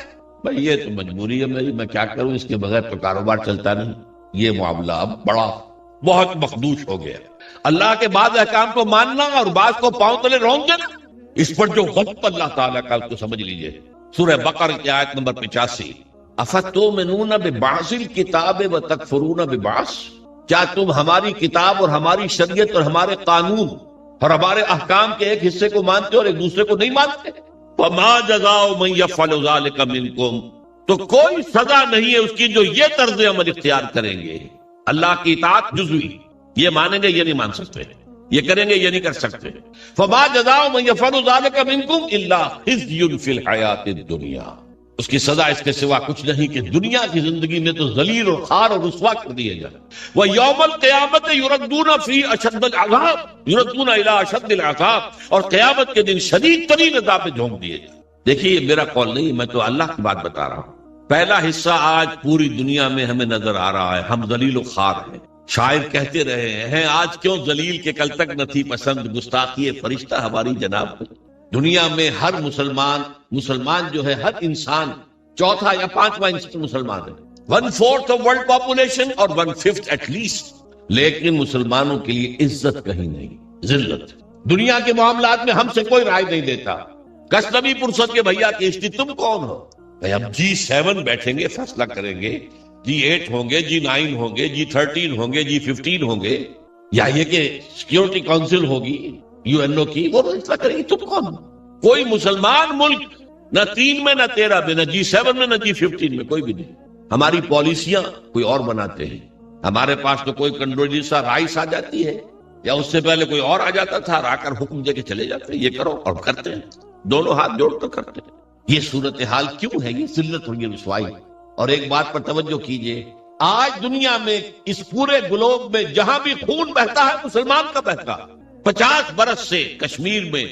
S2: بھائی یہ تو مجبوری ہے میری، میں کیا کروں، اس کے بغیر تو کاروبار چلتا نہیں. یہ معاملہ اب بڑا بہت مخدوش ہو گیا. اللہ کے بعض احکام کو ماننا اور بعض کو پاؤں تلے رونگ دینا، اس پر جو غضب اللہ تعالیٰ کا، اس کو سمجھ لیجئے. سورہ بقرہ کی آیت نمبر 85، افتؤمنون ببعض الکتاب وتکفرون ببعض، کیا تم ہماری کتاب اور ہماری شریعت اور ہمارے قانون اور ہمارے احکام کے ایک حصے کو مانتے اور ایک دوسرے کو نہیں مانتے؟ فما جزاء من یفعل ذلک منکم، تو کوئی سزا نہیں ہے اس کی جو یہ طرز عمل اختیار کریں گے. اللہ کی اطاعت جزوی، یہ مانیں گے یہ نہیں مان سکتے، یہ کریں گے یہ نہیں کر سکتے. فما جزاء من یفعل ذلک منکم الا خزی فی الحیاۃ الدنیا، اس کی سزا اس کے سوا کچھ نہیں کہ دنیا کی زندگی میں تو ذلیل اور خوار اور رسوا کر دیے جائیں. وَيَوْمَ الْقِيَامَةِ يُرَدُّونَ فِي أَشَدِّ الْعَذَابِ، يُرَدُّونَ إِلَىٰ أَشَدِّ الْعَذَابِ، اور قیامت کے دن شدید ترین عذاب میں جھونک دیے جائیں. دیکھیے یہ میرا قول نہیں، میں تو اللہ کی بات بتا رہا ہوں. پہلا حصہ آج پوری دنیا میں ہمیں نظر آ رہا ہے، ہم ذلیل و خوار ہیں. شاعر کہتے رہے ہیں آج کیوں ذلیل کے کل تک نہ تھی پسند، گستاخی فرشتہ ہماری جناب میں. دنیا میں ہر مسلمان جو ہے، ہر انسان چوتھا یا پانچواں انسان مسلمان ہے. 1/4 آف ورلڈ پاپولیشن اور 1/5 ایٹ لیسٹ. لیکن مسلمانوں کے لیے عزت کہیں نہیں، ذلت. دنیا کے معاملات میں ہم سے کوئی رائے نہیں دیتا. کسنبی پرسد کے بھیا کیشتی تم کون ہو؟ اب G7 بیٹھیں گے، فیصلہ کریں گے، G8 ہوں گے، G9 ہوں گے، G13 ہوں گے، G15 ہوں گے، یا یہ کہ سیکیورٹی کونسل ہوگی UNO کی، وہ فیصلہ کریں گے. تم کون؟ کوئی مسلمان ملک نہ 3 میں نہ 13 میں، نہ G7 میں نہ G15 میں، کوئی بھی نہیں. ہماری پالیسیاں کوئی اور بناتے ہیں. ہمارے پاس تو کوئی کنڈولیزا رائس آ جاتی ہے یا اس سے پہلے کوئی اور آ جاتا تھا، آ کر حکم دے کے چلے جاتے ہیں، یہ کرو، اور کرتے ہیں، دونوں ہاتھ جوڑ کر کرتے ہیں. یہ صورتحال کیوں ہے؟ یہ ذلت اور یہ رسوائی. اور ایک بات پر توجہ کیجئے، آج دنیا میں اس پورے گلوب میں جہاں بھی خون بہتا ہے مسلمان کا بہتا. 50 برس سے کشمیر میں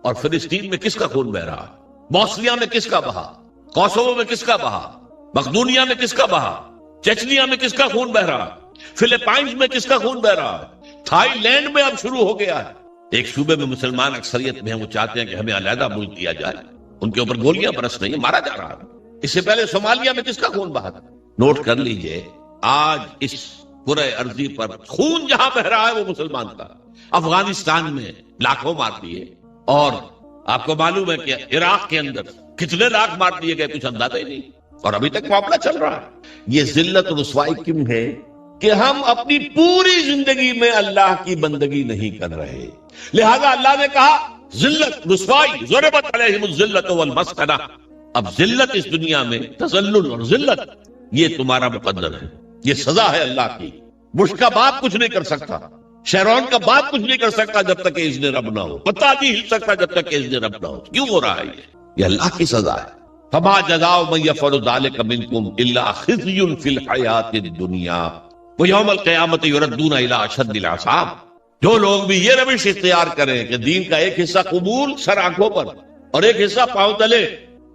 S2: اور فلسطین میں کس کا خون بہ رہا ہے؟ بوسنیا میں کس کا بہا؟ کوسوو میں کس کا بہا، مقدونیہ میں کس کا بہا، چچنیا میں کس کا خون بہ رہا ہے، فلپائنز میں کس کا خون بہ رہا ہے، تھائی لینڈ میں اب شروع ہو گیا ہے۔ ایک صوبے میں مسلمان اکثریت میں ہیں، وہ چاہتے ہیں کہ ہمیں علیحدہ ملک دیا جائے، ان کے اوپر گولیاں برس رہی ہیں، مارا جا رہا ہے۔ اس سے پہلے صومالیہ میں کس کا خون بہا تھا؟ نوٹ کر لیجئے، آج اس پورے ارضی پر خون جہاں بہ رہا ہے وہ مسلمان کا۔ افغانستان میں لاکھوں مار دیے، اور آپ کو معلوم ہے کہ عراق کے اندر کتنے لاکھ مار دیے گئے، کچھ اندازہ ہی نہیں، اور ابھی تک معاملہ چل رہا ہے۔ یہ ذلت و رسوائی کیوں ہے کہ ہم اپنی پوری زندگی میں اللہ کی بندگی نہیں کر رہے، لہذا اللہ نے کہا ذلت رسوائی، ضربت علیہم الذلۃ والمسکنہ۔ اب ذلت اس دنیا میں، تذلل اور ذلت، یہ تمہارا مقدر ہے، یہ سزا ہے اللہ کی۔ بش کا باپ کچھ نہیں کر سکتا، شیرون کا باپ کچھ نہیں کر سکتا جب تک کہ اذن رب نہ ہو، پتہ نہیں ہل سکتا جب تک کہ اذن رب نہ ہو۔ کیوں ہو رہا ہے یہ اللہ کی سزا ہے۔ فما جزاء من يفعل ذلك منكم الا خزي في الحیاۃ الدنیا ویوم القیامۃ یردون الی اشد العذاب۔ جو لوگ بھی یہ روش اختیار کریں کہ دین کا ایک حصہ قبول سر آنکھوں پر اور ایک حصہ پاؤں تلے،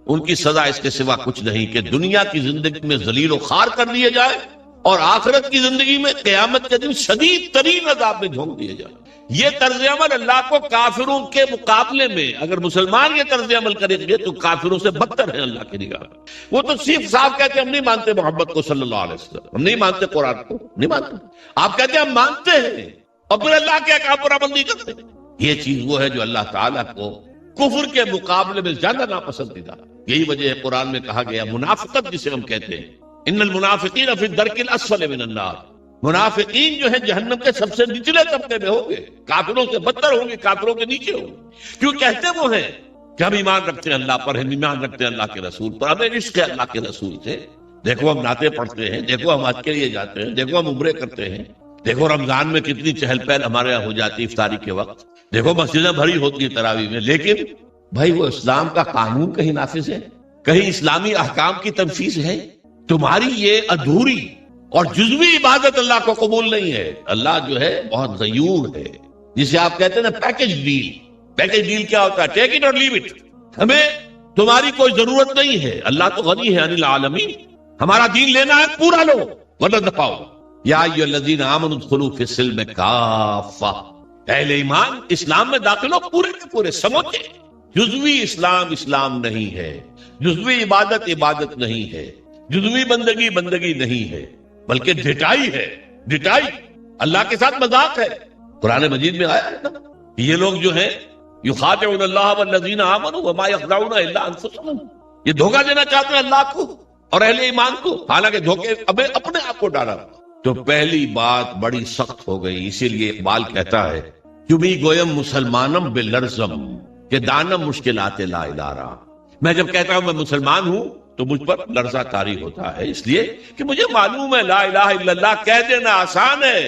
S2: ان کی سزا اس کے سوا کچھ نہیں کہ دنیا کی زندگی میں ذلیل و خوار کر دیے جائے، اور آخرت کی زندگی میں قیامت کے دن شدید ترین عذاب میں جھونک دیے جائے۔ یہ طرز عمل اللہ کو کافروں کے مقابلے میں، اگر مسلمان یہ طرز عمل کریں گے تو کافروں سے بدتر ہے اللہ کی نگاہ میں۔ وہ تو صرف صاحب کہتے ہیں ہم نہیں مانتے محمد کو صلی اللہ علیہ وسلم، ہم نہیں مانتے قرآن کو، نہیں مانتے۔ آپ کہتے ہیں ہم مانتے ہیں اور پھر اللہ کے احکام پر عمل نہیں کرتے۔ یہ چیز وہ ہے جو اللہ تعالیٰ کو کفر کے مقابلے میں زیادہ ناپسندیدہ۔ یہی وجہ ہے قرآن میں کہا گیا منافقت جسے ہم کہتے ہیں، ان المنافقین فی الدرک الاسفل من النار، منافقین جو ہیں جہنم کے سب سے نچلے طبقے میں ہوں گے، کافروں سے بدتر ہوں گے، کافروں کے نیچے ہوں گے۔ کیوں کہتے وہ ہیں کہ ہم ایمان رکھتے ہیں اللہ پر، ہم ایمان رکھتے ہیں اللہ کے رسول پر، ہمیں عشق ہے اللہ کے رسول سے۔ دیکھو ہم نعتیں پڑھتے ہیں، دیکھو ہم حج کے لیے جاتے ہیں، دیکھو ہم عمرے کرتے ہیں، دیکھو رمضان میں کتنی چہل پہل ہمارے یہاں ہو جاتی افطاری کے وقت، دیکھو مسجدیں بھری ہوتی ہیں تراویح میں، لیکن بھائی وہ اسلام کا قانون کہیں نافذ ہے؟ کہیں اسلامی احکام کی تنفیذ ہے؟ تمہاری یہ ادھوری اور جزوی عبادت اللہ کو قبول نہیں ہے۔ اللہ جو ہے بہت غیور ہے، جسے آپ کہتے ہیں نا پیکج ڈیل۔ پیکج ڈیل کیا ہوتا ہے؟ ٹیک اٹ اور لیو اٹ، ہمیں تمہاری کوئی ضرورت نہیں ہے، اللہ تو غنی ہے عن العالمین، ہمارا دین لینا ہے پورا لو ورنہ دفاؤ۔ یا ایھا الذین آمنوا ادخلوا فی السلم کافہ، اہل ایمان اسلام میں داخل ہو پورے کے پورے سمجھے۔ جزوی اسلام اسلام نہیں ہے، جزوی عبادت عبادت نہیں ہے، جزوی بندگی بندگی نہیں ہے، بلکہ ڈٹائی ہے، ڈٹائی اللہ کے ساتھ مذاق ہے۔ قرآن مجید میں آیا ہے نا، یہ لوگ جو ہیں یخادعون اللہ والذین آمنوا وما یخدعون الا انفسهم، یہ دھوکہ دینا چاہتے ہیں اللہ کو اور اہل ایمان کو، حالانکہ دھوکے اپنے آپ کو ڈالا۔ تو پہلی بات بڑی سخت ہو گئی، اسی لیے اقبال کہتا ہے کیومی گویم مسلمانم بلرزم کہ دانم مشکلات لا الارا۔ میں جب کہتا ہوں میں مسلمان ہوں تو مجھ پر لرزہ طاری ہوتا ہے، اس لیے کہ مجھے معلوم ہے لا الہ الا اللہ کہہ دینا آسان ہے،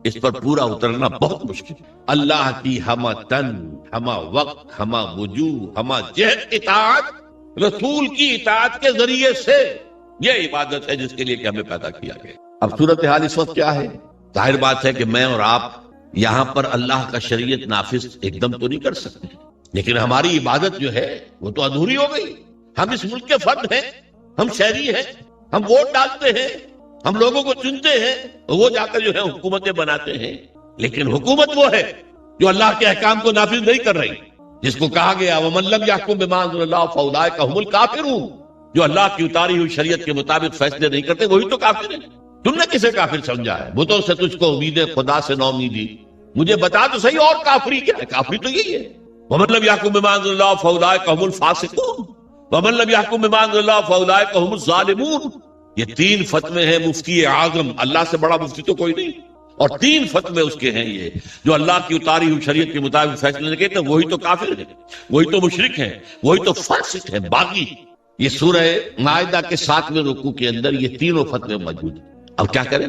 S2: اس پر پورا اترنا بہت مشکل۔ اللہ کی ہمہ تن، ہمہ وقت، ہمہ وجوہ، ہمہ جہد اطاعت، رسول کی اطاعت کے ذریعے سے، یہ عبادت ہے جس کے لیے کہ ہمیں پیدا کیا گیا۔ اب صورتحال اس وقت کیا ہے؟ ظاہر بات ہے کہ میں اور آپ یہاں پر اللہ کا شریعت نافذ ایک دم تو نہیں کر سکتے، لیکن ہماری عبادت جو ہے وہ تو ادھوری ہو گئی۔ ہم اس ملک کے فرد ہیں، ہم شہری ہیں، ہم ووٹ ڈالتے ہیں، ہم لوگوں کو چنتے ہیں، وہ جا کر جو ہے حکومتیں بناتے ہیں، لیکن حکومت وہ ہے جو اللہ کے احکام کو نافذ نہیں کر رہی، جس کو کہا گیا وَمَن لَّمْ يَحْكُم بِمَا أَنزَلَ اللَّهُ فَأُولَٰئِكَ هُمُ الْكَافِرُونَ، جو اللہ کی اتاری ہوئی شریعت کے مطابق فیصلے نہیں کرتے وہی تو کافر ہیں۔ تم نے کسے کافر سمجھا ہے؟ بتوں سے تجھ کو امید ہے، خدا سے نو امیدی۔ مجھے بتا تو صحیح، اور کافری کیا ہے؟ کافری تو یہی ہے وَمَن لَّمْ يَحْكُم بِمَا أَنزَلَ اللَّهُ فَأُولَٰئِكَ هُمُ الْفَاسِقُونَ وَمَن لَّمْ يَحْكُم بِمَا أَنزَلَ اللَّهُ فَأُولَٰئِكَ هُمُ الظَّالِمُونَ۔ یہ تین فتوے ہیں مفتی اعظم، اللہ سے بڑا مفتی تو کوئی نہیں، اور تین فتوے اس کے ہیں یہ، جو اللہ کی اتاری ہوئی شریعت کے مطابق فیصلے نہیں کرتے وہی تو کافر ہیں، وہی تو مشرک ہیں، وہی تو فاسق ہیں، باغی۔ یہ سورہ مائدہ کے 7ویں رکوع کے اندر یہ تینوں فتوے موجود ہیں۔ اب کیا کریں؟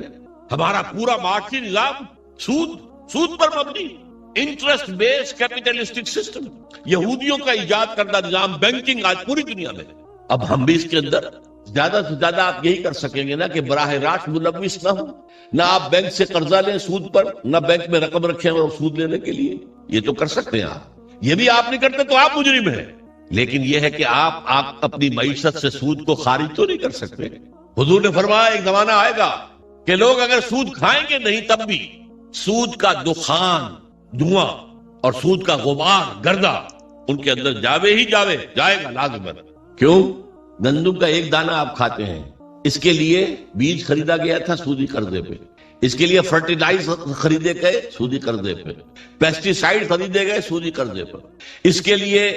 S2: ہمارا پورا معاشی نظام سود پر مبنی، انٹرسٹ بیس کیپیٹلسٹک سسٹم، یہودیوں کا ایجاد کردہ نظام، بینکنگ آج پوری دنیا میں۔ اب ہم بھی اس کے اندر زیادہ سے زیادہ آپ یہی کر سکیں گے نا کہ براہ راست ملوث نہ ہو، نہ آپ بینک سے قرضہ لیں سود پر، نہ بینک میں رقم رکھیں اور سود لینے کے لیے، یہ تو کر سکتے ہیں آپ۔ یہ بھی آپ نہیں کرتے تو آپ مجرم ہیں۔ لیکن یہ ہے کہ آپ اپنی معیشت سے سود کو خارج تو نہیں کر سکتے. حضور نے فرمایا ایک زمانہ آئے گا کہ لوگ اگر سود کھائیں گے نہیں تب بھی سود کا دخان، دھواں اور سود کا غبار، گردہ ان کے اندر جائے گا لازماً. کیوں؟ گندم کا ایک دانہ آپ کھاتے ہیں، اس کے لیے بیج خریدا گیا تھا سودی قرضے پہ، اس کے لیے فرٹیلائز خریدے گئے سودی قرضے پہ، پیسٹی سائیڈ خریدے گئے سودی قرضے پر، اس کے لیے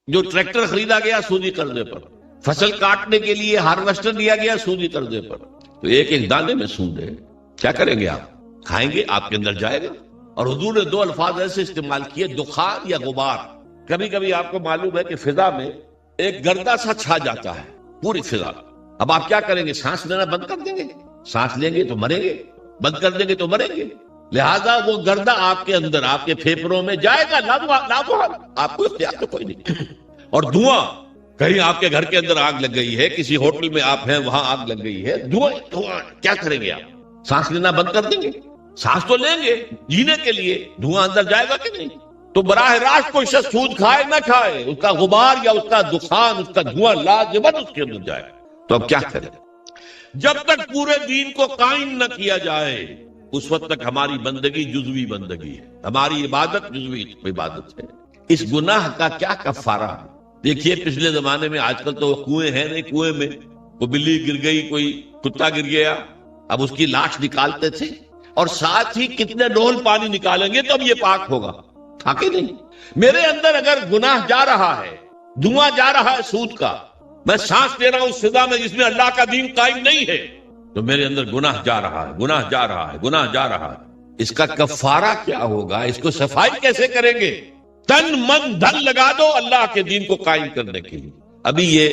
S2: جو ٹریکٹر خریدا گیا سودی قرضے پر، فصل کاٹنے کے لیے ہارویسٹر دیا گیا سودی قرضے پر. تو ایک ایک دانے میں سود ہے. کیا کریں گے آپ؟ کھائیں گے، آپ کے اندر جائے گا. اور حضور نے دو الفاظ ایسے استعمال کیے، دخان یا غبار. کبھی کبھی آپ کو معلوم ہے کہ فضا میں ایک گردہ سا چھا جاتا ہے پوری فضا. اب آپ کیا کریں گے؟ سانس لینا بند کر دیں گے؟ سانس لیں گے تو مریں گے، بند کر دیں گے تو مریں گے. لہذا وہ گردہ آپ کے اندر، آپ کے پھیپھڑوں میں جائے گا، آپ کو اختیار تو کوئی نہیں. اور دھواں، کہیں آپ کے گھر کے اندر آگ لگ گئی ہے، کسی ہوٹل میں آپ ہیں وہاں آگ لگ گئی ہے، دھواں کیا کریں گے آپ؟ سانس لینا بند کر دیں گے؟ سانس تو لیں گے جینے کے لیے، دھواں اندر جائے گا کہ نہیں؟ تو براہ راست کوئی شخص سود کھائے نہ کھائے، اس کا غبار یا اس کا دخان، اس کا دھواں لازماً اس کے اندر جائے. تو اب کیا کریں؟ جب تک پورے دین کو قائم نہ کیا جائے اس وقت تک ہماری بندگی جزوی بندگی ہے، ہماری عبادت جزوی عبادت ہے. اس گناہ کا کیا کفارہ ہے؟ دیکھیے پچھلے زمانے میں، آج کل تو کنویں ہیں نہیں، کنویں میں کوئی بلی گر گئی، کوئی کتا گر گیا، اب اس کی لاش نکالتے تھے، اور ساتھ ہی کتنے ڈول پانی نکالیں گے تب یہ پاک ہوگا. تھا کہ نہیں؟ میرے اندر اگر گناہ جا رہا ہے، دھواں جا رہا ہے سود کا، میں سانس لے رہا ہوں اس فضا میں جس میں اللہ کا دین قائم نہیں ہے، تو میرے اندر گناہ جا رہا ہے، گناہ جا رہا ہے، گناہ جا رہا ہے. اس کا کفارہ کیا ہوگا؟ اس کو صفائی کیسے کریں گے؟ تن من دھن لگا دو اللہ کے دین کو قائم کرنے کے لیے. ابھی یہ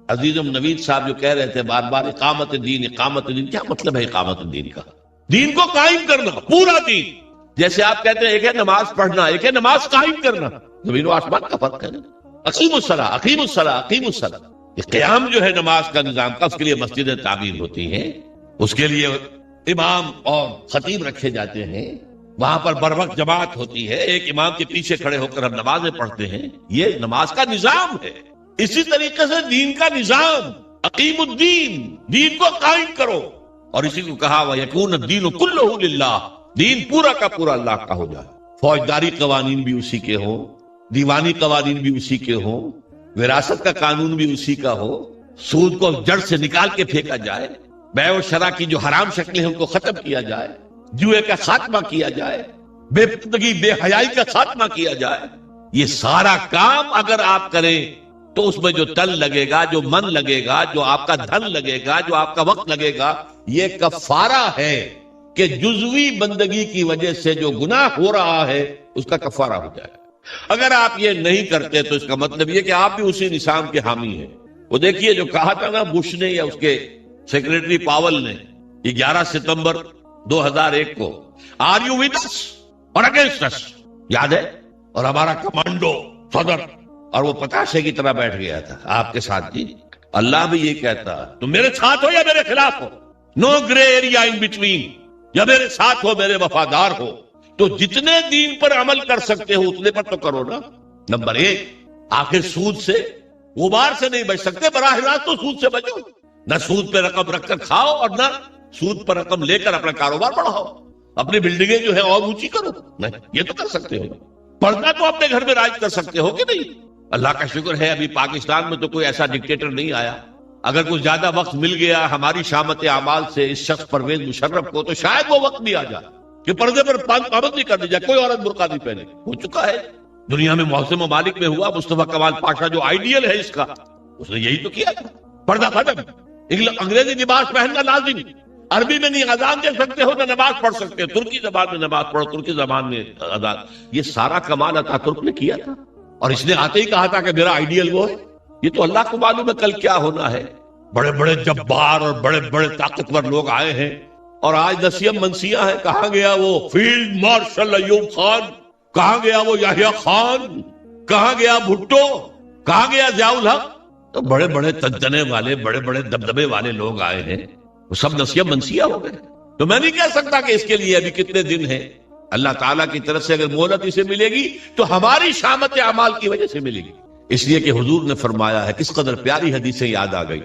S2: عزیزم نوید صاحب جو کہہ رہے تھے بار بار اقامت دین، اقامت دین، کیا مطلب ہے اقامت دین کا؟ دین کو قائم کرنا، پورا دین. جیسے آپ کہتے ہیں ایک ہے نماز پڑھنا، ایک ہے نماز قائم کرنا. زمین و آسمان کا فرق ہے نا. اقیم الصلاۃ، اقیم الصلاۃ، اقیم الصلاۃ. یہ قیام جو ہے نماز کا نظام کا، اس کے لیے مسجدیں تعمیر ہوتی ہیں، اس کے لیے امام اور خطیب رکھے جاتے ہیں، وہاں پر بر وقت جماعت ہوتی ہے، ایک امام کے پیچھے کھڑے ہو کر ہم نمازیں پڑھتے ہیں. یہ نماز کا نظام ہے. اسی طریقے سے دین کا نظام، اقیم الدین، دین کو قائم کرو. اور اسی کو کہا وَيَكُونَ الدِّينُ كُلُّهُ لِلَّهِ، دین پورا کا پورا اللہ کا ہو جائے. فوجداری قوانین بھی اسی کے ہوں، دیوانی قوانین بھی اسی کے ہوں، وراثت کا قانون بھی اسی کا ہو، سود کو جڑ سے نکال کے پھینکا جائے، بیع و شرع کی جو حرام شکلیں ہیں ان کو ختم کیا جائے، جوئے کا خاتمہ کیا جائے، بے پردگی بے حیائی کا خاتمہ کیا جائے. یہ سارا کام اگر آپ کریں تو اس میں جو تن لگے گا، جو من لگے گا، جو آپ کا دھن لگے گا، جو آپ کا وقت لگے گا، یہ کفارہ ہے کہ جزوی بندگی کی وجہ سے جو گناہ ہو رہا ہے اس کا کفارہ ہو جائے. اگر آپ یہ نہیں کرتے تو اس کا مطلب یہ کہ آپ بھی اسی نظام کے حامی ہیں. وہ دیکھیے جو کہا تھا نا بش نے یا اس کے سیکریٹری پاول نے، یہ 11 ستمبر 2001 کو، آر یو ود اس اور اگینسٹ اس، یاد ہے؟ اور ہمارا کمانڈو صدر اور وہ پتاشے کی طرح بیٹھ گیا تھا آپ کے ساتھ. جی اللہ بھی یہ کہتا تم میرے ساتھ ہو یا میرے خلاف ہو، نو گرے ایریا ان بٹوین، یا میرے ساتھ ہو میرے وفادار ہو. تو جتنے دین پر عمل کر سکتے ہو اتنے پر تو کرو نا. نمبر 1، آخر سود سے غبار سے نہیں بچ سکتے، براہ راست تو سود سے بچو. نہ سود پہ رقم رکھ کر کھاؤ اور نہ سود پر رقم لے کر اپنا کاروبار بڑھاؤ، اپنی بلڈنگیں جو ہے اور اونچی کرو. نہیں، یہ تو کر سکتے ہو. پڑھنا تو اپنے گھر میں راج کر سکتے ہو کہ نہیں؟ اللہ کا شکر ہے ابھی پاکستان میں تو کوئی ایسا ڈکٹیٹر نہیں آیا. اگر کچھ زیادہ وقت مل گیا ہماری شامت اعمال سے اس شخص پرویز مشرف کو، تو شاید وہ وقت بھی آ جائے کہ پردے پر پابندی کر دی جائے، کوئی عورت برقع نہیں پہنے. ہو چکا ہے دنیا میں، محسن ممالک میں ہوا. مصطفیٰ کمال پاشا جو آئیڈیل ہے اس کا، اس نے یہی تو کیا تھا. پردہ ختم، انگریزی لباس پہننا لازمی، عربی میں نہیں اذان دے سکتے ہو نہ نماز پڑھ سکتے ہو، ترکی زبان میں نماز پڑھو، ترکی زبان میں اذان. یہ سارا کمال عطا ترک نے کیا تھا، اور اس نے آتے ہی کہا تھا کہ میرا آئیڈیل وہ ہے. یہ تو اللہ کو معلوم ہے کل کیا ہونا ہے. بڑے بڑے جبار اور بڑے بڑے طاقتور لوگ آئے ہیں، اور آج نسیم منسیاں ہیں. کہاں گیا وہ فیلڈ مارشل ایوب خان؟ کہاں گیا وہ یحییٰ خان؟ کہاں گیا بھٹو؟ کہاں گیا ضیاء الحق؟ تو بڑے بڑے تنتنے والے، بڑے بڑے دبدبے والے لوگ آئے ہیں، وہ سب نسیم منسیاں ہو گئے. تو میں نہیں کہہ سکتا کہ اس کے لیے ابھی کتنے دن ہیں. اللہ تعالیٰ کی طرف سے اگر مہلت اسے ملے گی تو ہماری شامت اعمال کی وجہ سے ملے گی. اس لیے کہ حضور نے فرمایا ہے، کس قدر پیاری حدیثیں یاد آ گئی،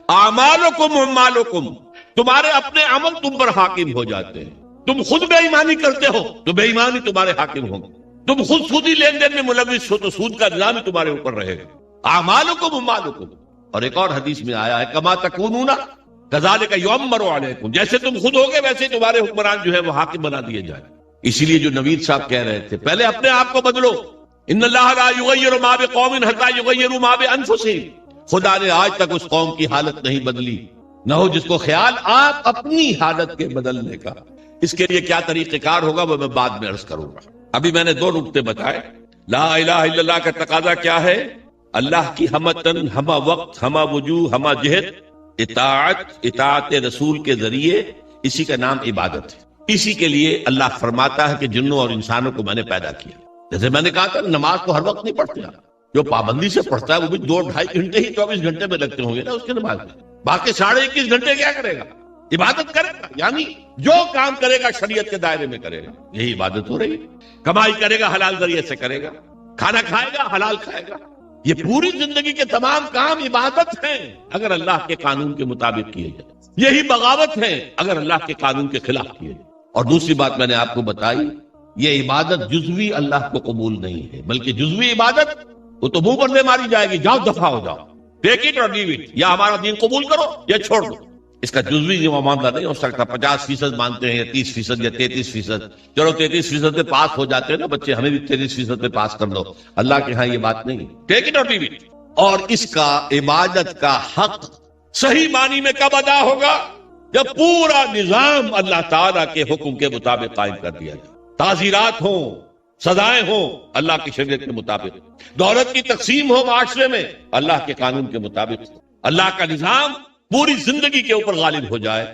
S2: اعمالکم اعمالکم، تمہارے اپنے عمل تم پر حاکم ہو جاتے ہیں. تم خود بے ایمانی کرتے ہو تو بے ایمانی تمہارے حاکم ہوں گے. تم خود سودی لین دین میں ملوث ہو تو سود کا نظام تمہارے اوپر رہے گا. اعمالکم اعمالکم. اور ایک اور حدیث میں آیا ہے، کما تکونون کذالک یؤمر علیکم، جیسے تم خود ہوگے ویسے تمہارے حکمران جو ہے وہ حاکم بنا دیے جائیں. اسی لیے جو نوید صاحب کہہ رہے تھے، پہلے اپنے آپ کو بدلو. ان اللہ لا یغیر ما بقوم حتی یغیروا ما بانفسہم. خدا نے آج تک اس قوم کی حالت نہیں بدلی، نہ ہو جس کو خیال آپ اپنی حالت کے بدلنے کا. اس کے لیے کیا طریقہ کار ہوگا وہ میں بعد میں عرض کروں گا. ابھی میں نے 2 نکتے بتائے. لا الہ الا اللہ کا تقاضا کیا ہے؟ اللہ کی ہمتن، ہمہ وقت، ہمہ وجوہ، ہمہ جہت، اطاعت رسول کے ذریعے. اسی کا نام عبادت ہے. اسی کے لیے اللہ فرماتا ہے کہ جنوں اور انسانوں کو میں نے پیدا کیا. جیسے میں نے کہا تھا نماز تو ہر وقت نہیں پڑھتے، جو پابندی سے پڑھتا ہے وہ بھی 2-2.5 گھنٹے ہی 24 گھنٹے میں لگتے ہوں گے نا اس کے نماز میں. باقی 21.5 گھنٹے کیا کرے گا؟ عبادت کرے گا. یعنی جو کام کرے گا شریعت کے دائرے میں کرے گا، یہی عبادت ہو رہی ہے. کمائی کرے گا حلال ذریعے سے کرے گا، کھانا کھائے گا حلال کھائے گا. یہ پوری زندگی کے تمام کام عبادت ہیں اگر اللہ کے قانون کے مطابق کیے جائیں. یہی بغاوت ہے اگر اللہ کے قانون کے خلاف کیے جائیں. اور دوسری بات میں نے آپ کو بتائی، یہ عبادت جزوی اللہ کو قبول نہیں ہے، بلکہ جزوی عبادت وہ تو منہ پر لے ماری جائے گی، جاؤ دفع ہو جاؤ، ٹیک اٹ اور لیو اٹ، یا ہمارا دین قبول کرو یا چھوڑ دو. اس کا جزوی جو معاملہ نہیں ہو سکتا. 50% مانتے ہیں یا 30% یا 33%. چلو 33% پہ پاس ہو جاتے ہیں نا بچے، ہمیں بھی 33% پہ پاس کر دو. اللہ کے ہاں یہ بات نہیں. ٹیک اٹ اور لیو اٹ. اور اس کا عبادت کا حق صحیح معنی میں کب ادا ہوگا؟ جب پورا نظام اللہ تعالیٰ کے حکم کے مطابق قائم کر دیا جائے. تعزیرات ہوں، سزائیں ہوں اللہ کی شریعت کے مطابق، دولت کی تقسیم ہو معاشرے میں اللہ کے قانون کے مطابق، اللہ کا نظام پوری زندگی کے اوپر غالب ہو جائے.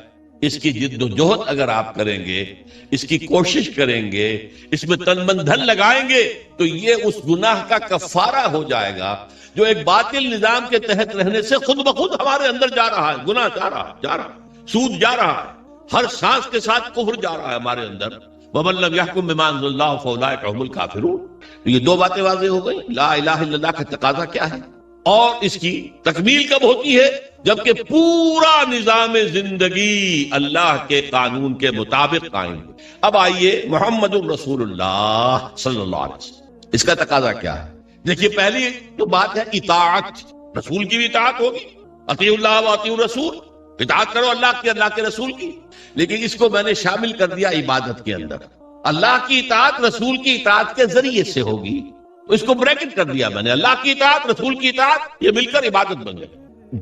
S2: اس کی جد و جہد اگر آپ کریں گے، اس کی کوشش کریں گے، اس میں تن من دھن لگائیں گے تو یہ اس گناہ کا کفارہ ہو جائے گا جو ایک باطل نظام کے تحت رہنے سے خود بخود ہمارے اندر جا رہا ہے. گناہ جا رہا ہے، سود جا رہا ہے، ہر سانس کے ساتھ کفر جا رہا ہے ہمارے اندر. وَمَن لَّمْ يَحْكُم بِمَا أَنزَلَ اللَّهُ فَأُولَٰئِكَ هُمُ الْكَافِرُونَ. یہ 2 باتیں واضح ہو گئی. لا الہ الا اللہ کا تقاضا کیا ہے اور اس کی تکمیل کب ہوتی ہے؟ جبکہ پورا نظام زندگی اللہ کے قانون کے مطابق قائم ہو. اب آئیے محمد الرسول اللہ صلی اللہ علیہ وسلم، اس کا تقاضا کیا ہے؟ دیکھیے پہلی تو بات ہے اطاعت. رسول کی بھی اطاعت ہوگی، اطیعوا اللہ واطیعوا الرسول، اطاعت کرو اللہ کی، اللہ کے رسول کی. لیکن اس کو میں نے شامل کر دیا عبادت کے اندر. اللہ کی اطاعت رسول کی اطاعت کے ذریعے سے ہوگی، اس کو بریکٹ کر دیا میں نے. اللہ کی اطاعت رسول کی اطاعت یہ مل کر عبادت بن گئی.